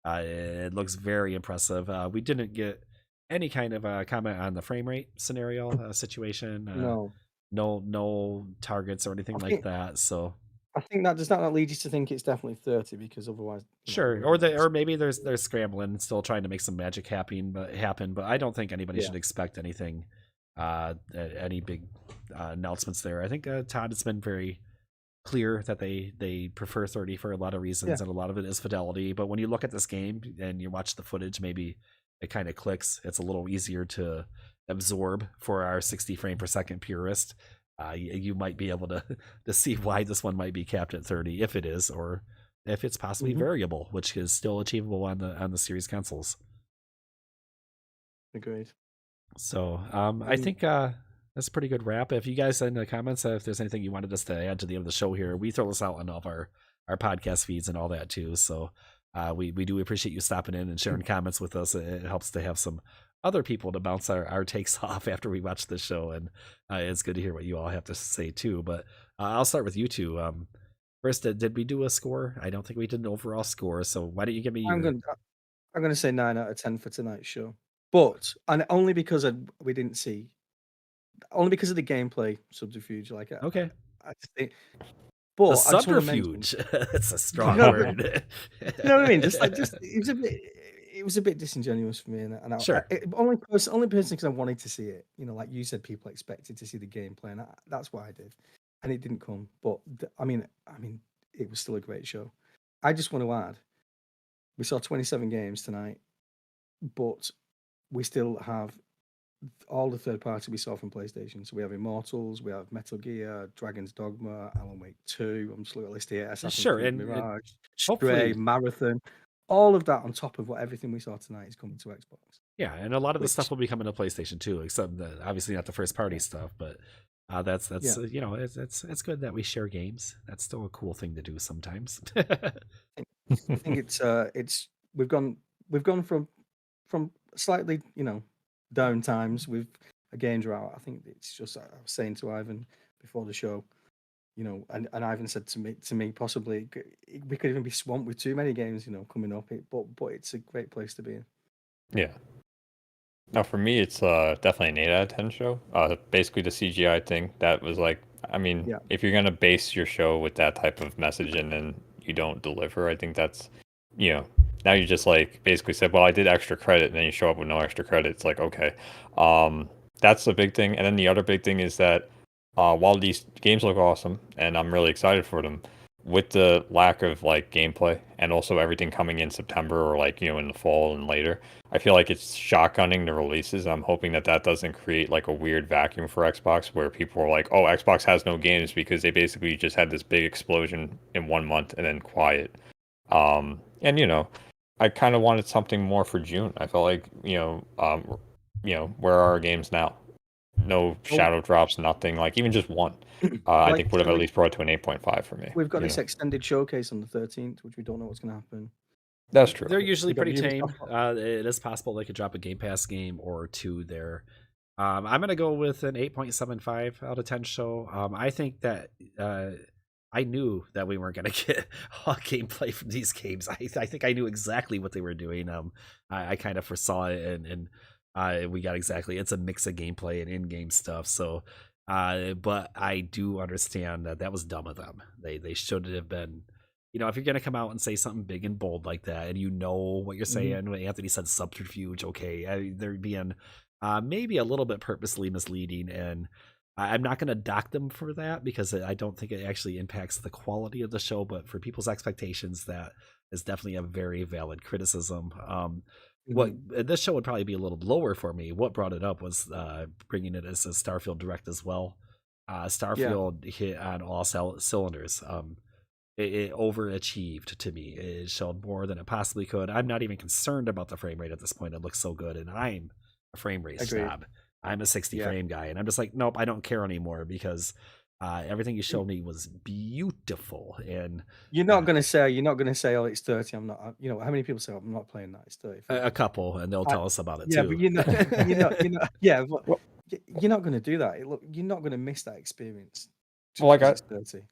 it looks very impressive. We didn't get any kind of comment on the frame rate scenario situation. No targets or anything like that. So
I think that does not lead you to think it's definitely 30, because otherwise,
sure. Or maybe they're scrambling, still trying to make some magic happen. But I don't think anybody should expect anything, any big announcements there. I think Todd has been very clear that they prefer 30 for a lot of reasons, and a lot of it is fidelity. But when you look at this game and you watch the footage, maybe it kind of clicks. It's a little easier to absorb for our 60 frame per second purist. You might be able to see why this one might be capped at 30, if it is, or if it's possibly variable, which is still achievable on the series consoles.
Agreed.
So I think that's a pretty good wrap. If you guys in the comments, if there's anything you wanted us to add to the end of the show here, we throw this out on all of our podcast feeds and all that too. So we do appreciate you stopping in and sharing comments with us. It helps to have some other people to bounce our takes off after we watch the show, and it's good to hear what you all have to say too. But I'll start with you two. First, did we do a score? I don't think we did an overall score. So why don't you give me your...
I'm going to say 9 out of 10 for tonight's show, but only because we didn't see, only because of the gameplay subterfuge. Like,
okay,
I think. But
the subterfuge. It's a strong word.
You know what I mean? Just it was a bit disingenuous for me, and
sure.
Only person because I wanted to see it. Like you said, people expected to see the gameplay, and that's why I did, and it didn't come. But I mean, it was still a great show. I just want to add, we saw 27 games tonight, but we still have all the third party we saw from PlayStation. So we have Immortals, we have Metal Gear, Dragon's Dogma, Alan Wake 2. I'm just looking at a list here. Assassin's Creed Mirage, Stray, Marathon. All of that on top of everything we saw tonight is coming to Xbox.
Yeah, and a lot of the stuff will be coming to PlayStation too, except obviously not the first party stuff. But that's it's good that we share games. That's still a cool thing to do sometimes.
I think it's we've gone from slightly down times with a game drought. I think it's just, I was saying to Ivan before the show, and Ivan said to me possibly we could even be swamped with too many games coming up. But it's a great place to be in.
Yeah. Now for me, it's definitely an 8 out of 10 show. Basically the CGI thing that was like, I mean, if you're gonna base your show with that type of message and then you don't deliver, I think that's now you just like basically said, well, I did extra credit, and then you show up with no extra credit. It's like, okay, that's a big thing. And then the other big thing is that while these games look awesome and I'm really excited for them, with the lack of like gameplay and also everything coming in September or like in the fall and later, I feel like it's shotgunning the releases. I'm hoping that that doesn't create like a weird vacuum for Xbox where people are like, oh, Xbox has no games because they basically just had this big explosion in 1 month and then quiet. And I kind of wanted something more for June. I felt like where are our games now? No
Oh,
shadow drops, nothing. Like even just one, I
like
think would have
so
at least brought it to an 8.5 for me.
we've got this extended showcase on the 13th, which we don't know what's going to happen.
That's true.
They're usually
We got
pretty tame.
Ubisoft.
It is possible they could drop a Game Pass game or two there. I'm going to go with an 8.75 out of 10 show. I think that I knew that we weren't going to get gameplay from these games. I think I knew exactly what they were doing. I kind of foresaw it, and we got exactly. It's a mix of gameplay and in-game stuff. So, but I do understand that was dumb of them. They should have been. If you're going to come out and say something big and bold like that, and you know what you're saying, when Anthony said subterfuge, okay, they're being maybe a little bit purposely misleading, and I'm not going to dock them for that because I don't think it actually impacts the quality of the show, but for people's expectations, that is definitely a very valid criticism. What this show would probably be a little lower for me. What brought it up was bringing it as a Starfield Direct as well. Starfield hit on all cylinders. It overachieved to me. It showed more than it possibly could. I'm not even concerned about the frame rate at this point. It looks so good, and I'm a frame rate snob. I'm a 60 frame guy, and I'm just like, nope, I don't care anymore because everything you showed me was beautiful. And
you're not going to say, oh, it's 30. I'm not. How many people say, oh, I'm not playing that? It's 30.
a couple, and they'll tell us about it
Yeah,
too.
but yeah, but you're not going to do that. Look, you're not going to miss that experience.
Well, like
it's 30.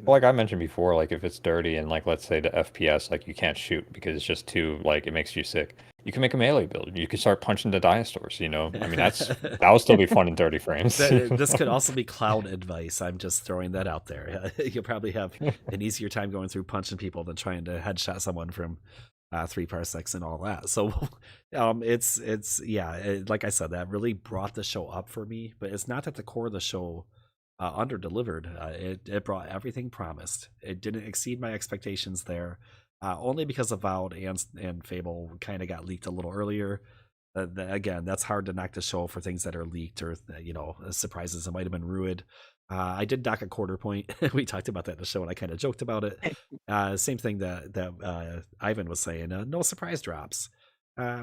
Like I mentioned before, like if it's dirty and like let's say the FPS, like you can't shoot because it's just too like it makes you sick. You can make a melee build. You can start punching the dinosaurs. I mean that will still be fun in 30 frames.
This could also be cloud advice. I'm just throwing that out there. You'll probably have an easier time going through punching people than trying to headshot someone from 3 parsecs and all that. So like I said, that really brought the show up for me. But it's not that the core of the show under delivered. It brought everything promised. It didn't exceed my expectations there, only because Avowed and Fable kind of got leaked a little earlier. Again, that's hard to knock the show for things that are leaked or surprises that might have been ruined. I did dock a quarter point. We talked about that in the show, and I kind of joked about it. Same thing that Ivan was saying. No surprise drops.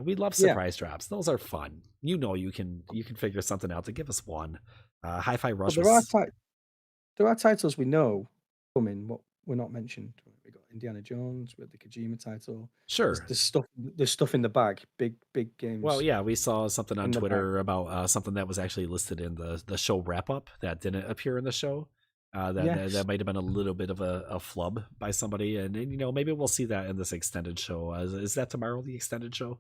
We love surprise drops. Those are fun. You can figure something out to give us one. Hi-Fi Rush.
There are titles we know coming. What we're not mentioned. We got Indiana Jones with the Kojima title.
Sure.
There's stuff in the bag. Big games.
Well, yeah, we saw something on Twitter about something that was actually listed in the show wrap up that didn't appear in the show. That might have been a little bit of a flub by somebody, and maybe we'll see that in this extended show. Is that tomorrow, the extended show?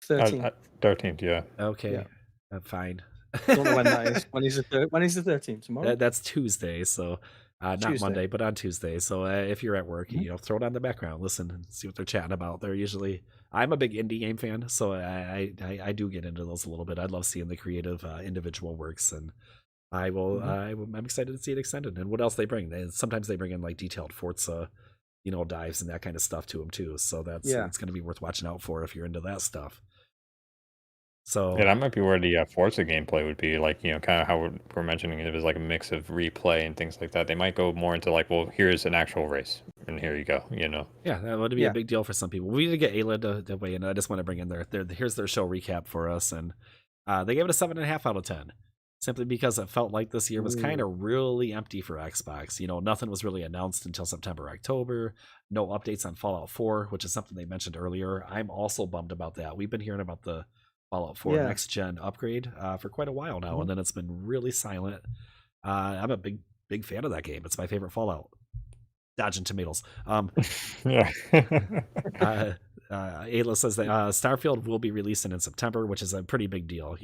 13th.
13th, yeah.
Okay,
yeah.
Fine.
Don't know when that is. When is the 13th? Tomorrow?
That's Tuesday, so not Monday, but on Tuesday. So if you're at work, throw it on the background, listen, and see what they're chatting about. They're usually. I'm a big indie game fan, so I do get into those a little bit. I love seeing the creative individual works, and I will. I'm excited to see it extended. And what else they bring? Sometimes they bring in like detailed Forza, dives and that kind of stuff to them too. So it's going to be worth watching out for if you're into that stuff. So
that might be where the Forza gameplay would be, like kind of how we're mentioning it was like a mix of replay and things like that. They might go more into like, well, here's an actual race, and here you go.
Yeah, that would be a big deal for some people. We need to get Ayla to weigh in. I just want to bring in here's their show recap for us, and they gave it a 7.5 out of 10, simply because it felt like this year was kind of really empty for Xbox. Nothing was really announced until September, October. No updates on Fallout 4, which is something they mentioned earlier. I'm also bummed about that. We've been hearing about the Fallout 4 next gen upgrade for quite a while now, and then it's been really silent. I'm a big fan of that game. It's my favorite Fallout. Dodging tomatoes.
Yeah.
Ayla says that Starfield will be releasing in September, which is a pretty big deal,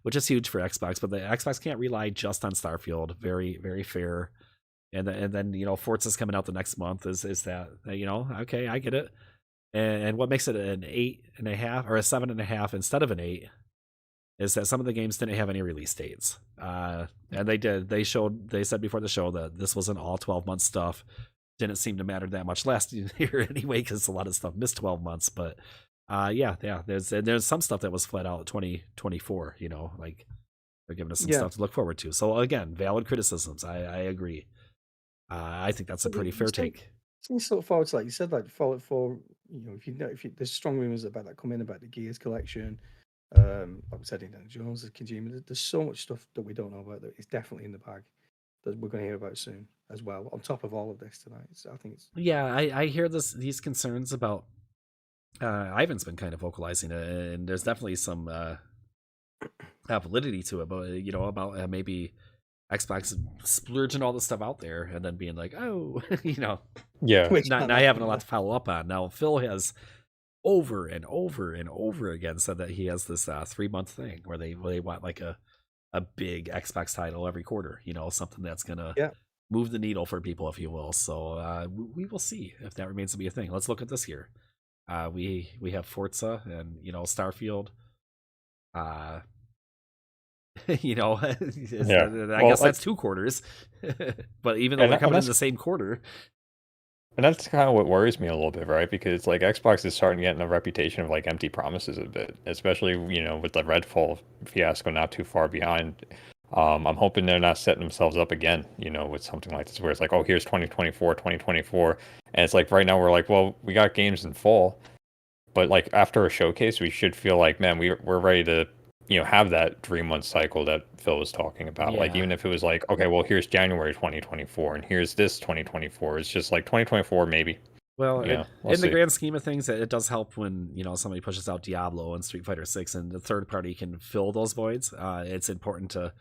which is huge for Xbox. But the Xbox can't rely just on Starfield. Very, very fair. And then Forza's coming out the next month. Is that okay? I get it. And what makes it an 8.5 or a 7.5 instead of an 8? is that some of the games didn't have any release dates. And they said before the show that this wasn't all 12-month stuff. Didn't seem to matter that much last year anyway, because a lot of stuff missed 12 months. But there's some stuff that was flat out 2024, like they're giving us some stuff to look forward to. So again, valid criticisms. I agree. I think that's a pretty fair take.
Things look forward to, like you said, like Fallout 4. If there's strong rumors about that coming, about the Gears collection. Like we said, Indiana Jones, Kojima. There's so much stuff that we don't know about that is definitely in the bag that we're going to hear about soon as well. On top of all of this tonight, I think it's
I hear these concerns about. Ivan's been kind of vocalizing it, and there's definitely some validity to it, but about maybe Xbox splurging all this stuff out there and then being like, oh,
Yeah.
not having a lot to follow up on. Now Phil has over and over and over again said that he has this 3-month thing where they want like a big Xbox title every quarter, something that's gonna move the needle for people, if you will. So we will see if that remains to be a thing. Let's look at this year. We have Forza and Starfield. I guess that's 2 quarters. But even though they're coming in the same quarter.
And that's kind of what worries me a little bit, right? Because like Xbox is starting getting a reputation of like empty promises a bit, especially with the Redfall fiasco not too far behind. I'm hoping they're not setting themselves up again, with something like this where it's like, oh, here's 2024, and it's like right now we're like, well, we got games in fall, but like after a showcase, we should feel like, man, we're ready to have that 3-month cycle that Phil was talking about.
Yeah.
Like even if it was like, okay, well, here's January 2024 and here's this 2024, it's just like 2024 maybe.
Well, in the grand scheme of things, it does help when somebody pushes out Diablo and Street Fighter 6 and the third party can fill those voids. It's important to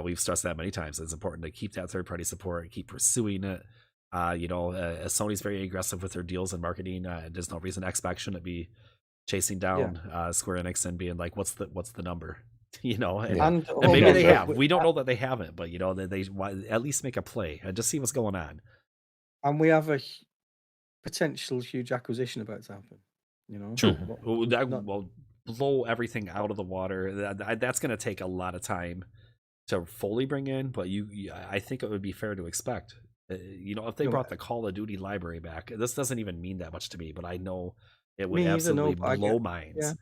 we've stressed that many times. It's important to keep that third party support and keep pursuing it. Sony's very aggressive with their deals and marketing. There's no reason Xbox shouldn't be chasing down Square Enix and being like, what's the number? And maybe they have. We don't know that they haven't, but they at least make a play and just see what's going on.
And we have a potential huge acquisition about to happen.
True. That will blow everything out of the water. That's going to take a lot of time to fully bring in, but I think it would be fair to expect. If they brought the Call of Duty library back, this doesn't even mean that much to me, but I know it would absolutely blow minds.
Yeah.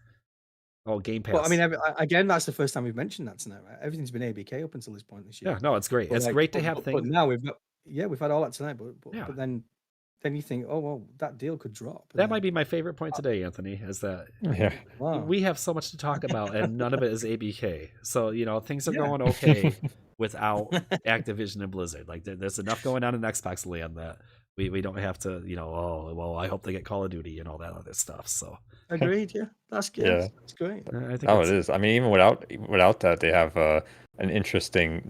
Oh, Game Pass.
Well, I mean, again, that's the first time we've mentioned that tonight, right? Everything's been ABK up until this point this year.
Yeah, no, it's great. It's great to have things.
But now we've had all that tonight, but then you think, oh well, that deal could drop.
That might be my favorite point today, Anthony, is that we have so much to talk about and none of it is ABK. So things are going okay without Activision and Blizzard. Like there's enough going on in Xbox land that we don't have to I hope they get Call of Duty and all that other stuff. So
agreed. Yeah, that's good. Yeah, that's great.
I think
it is. I mean, even without that, they have an interesting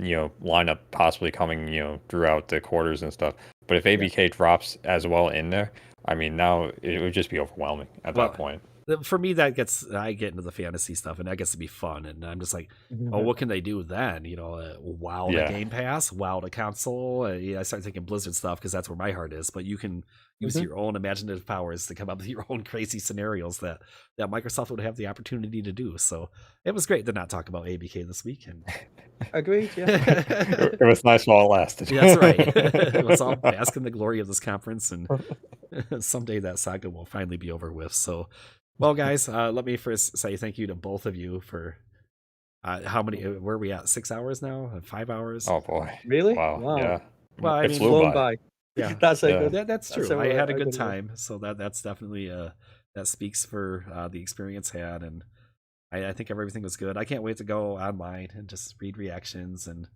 lineup possibly coming throughout the quarters and stuff. But if ABK drops as well in there, I mean, now it would just be overwhelming at that point.
For me, I get into the fantasy stuff, and that gets to be fun. And I'm just like, oh, what can they do then? WoW to Game Pass, WoW to console. I start thinking Blizzard stuff because that's where my heart is. But you can use your own imaginative powers to come up with your own crazy scenarios that Microsoft would have the opportunity to do. So it was great to not talk about ABK this week. And
agreed. Yeah,
it was nice while it lasted.
Yeah, that's right. Let's all bask in the glory of this conference, and someday that saga will finally be over with. So. Well, guys, let me first say thank you to both of you for how many? Where are we at? 6 hours now? 5 hours?
Oh boy!
Really?
Wow. Yeah.
Well, I mean,
flew by.
Yeah,
that's good.
That's true. I had a good time, so that's definitely that speaks for the experience had, and I think everything was good. I can't wait to go online and just read reactions and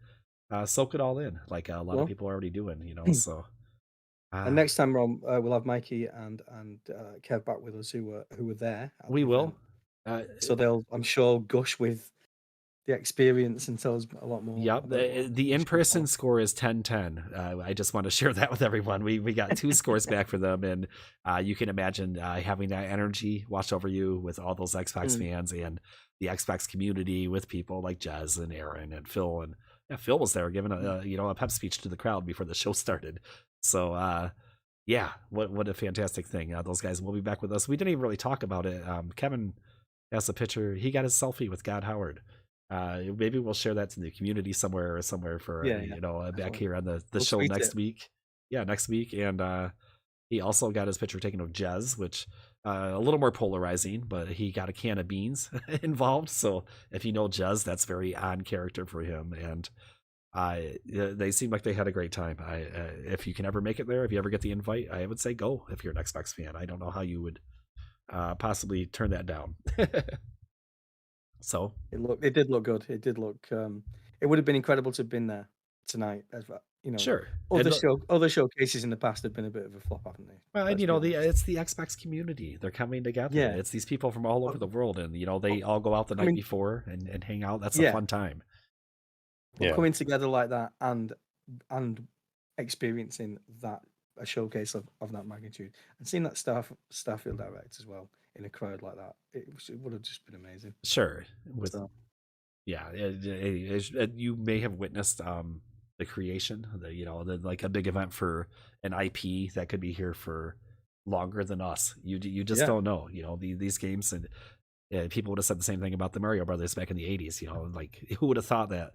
soak it all in, like a lot of people are already doing. So.
And next time, Ron, we'll have Mikey and Kev back with us, who were there.
We will.
So they'll, I'm sure, gush with the experience and tell us a lot more.
Yep. The in-person score is 10-10. I just want to share that with everyone. We got 2 scores back for them, and you can imagine having that energy wash over you with all those Xbox fans and the Xbox community with people like Jez and Aaron and Phil. And Phil was there giving a pep speech to the crowd before the show started. So what a fantastic thing. Those guys will be back with us. We didn't even really talk about it. Kevin has a picture. He got his selfie with God Howard. Maybe we'll share that to the community somewhere for
Yeah,
back
definitely.
here on the
We'll
show
tweet
next
it.
week. Yeah, next week. And he also got his picture taken of Jez, which a little more polarizing, but he got a can of beans involved. So if you know Jez, that's very on character for him. And they seem like they had a great time. If you can ever make it there, if you ever get the invite, I would say go if you're an Xbox fan. I don't know how you would possibly turn that down. So
It did look good. It did look. It would have been incredible to have been there tonight. As well.
sure.
Other showcases in the past have been a bit of a flop, haven't they?
Well, and
Let's be honest.
it's the Xbox community. They're coming together.
Yeah.
It's these people from all over the world, and they all go out the night before and hang out. That's a
Yeah.
fun time.
But coming together like that and experiencing that a showcase of that magnitude and seeing that Starfield Direct as well in a crowd like that, it would have just been amazing.
Sure.
So,
You may have witnessed the creation, like a big event for an IP that could be here for longer than us. You just don't know. These games, and people would have said the same thing about the Mario Brothers back in the 80s. Like who would have thought that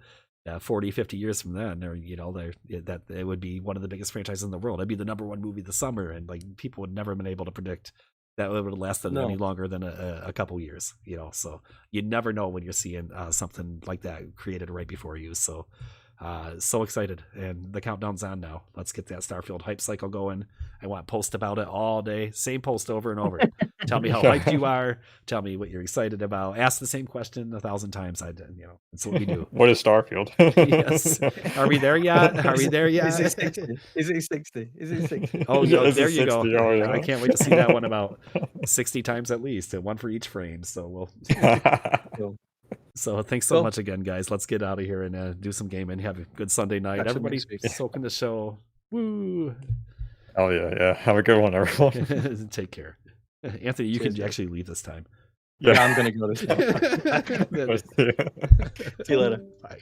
40, 50 years from then, or that it would be one of the biggest franchises in the world. It'd be the #1 movie of the summer, and like people would never have been able to predict that it would have lasted any longer than a couple years. So you never know when you're seeing something like that created right before you. So so excited, and the countdown's on now. Let's get that Starfield hype cycle going. I want to post about it all day, same post over and over. Tell me how hyped you are, tell me what you're excited about, ask the same question 1,000 times. That's what we do.
What is Starfield?
Yes. Are we there yet?
Is it 60? Is it 60? Is it 60?
Oh,
Yeah,
no,
is it
there you
60?
go.
Oh, yeah.
I can't wait to see that one about 60 times at least, and one for each frame. So we'll
Cool.
So thanks so much again, guys. Let's get out of here and do some gaming. Have a good Sunday night.
Catch you
Everybody
next week.
soaking the show. Woo!
Oh yeah. Have a good one, everyone.
Take care. Anthony, you
Cheers,
can actually leave this time.
Yeah, I'm gonna go this time. See you later.
Bye.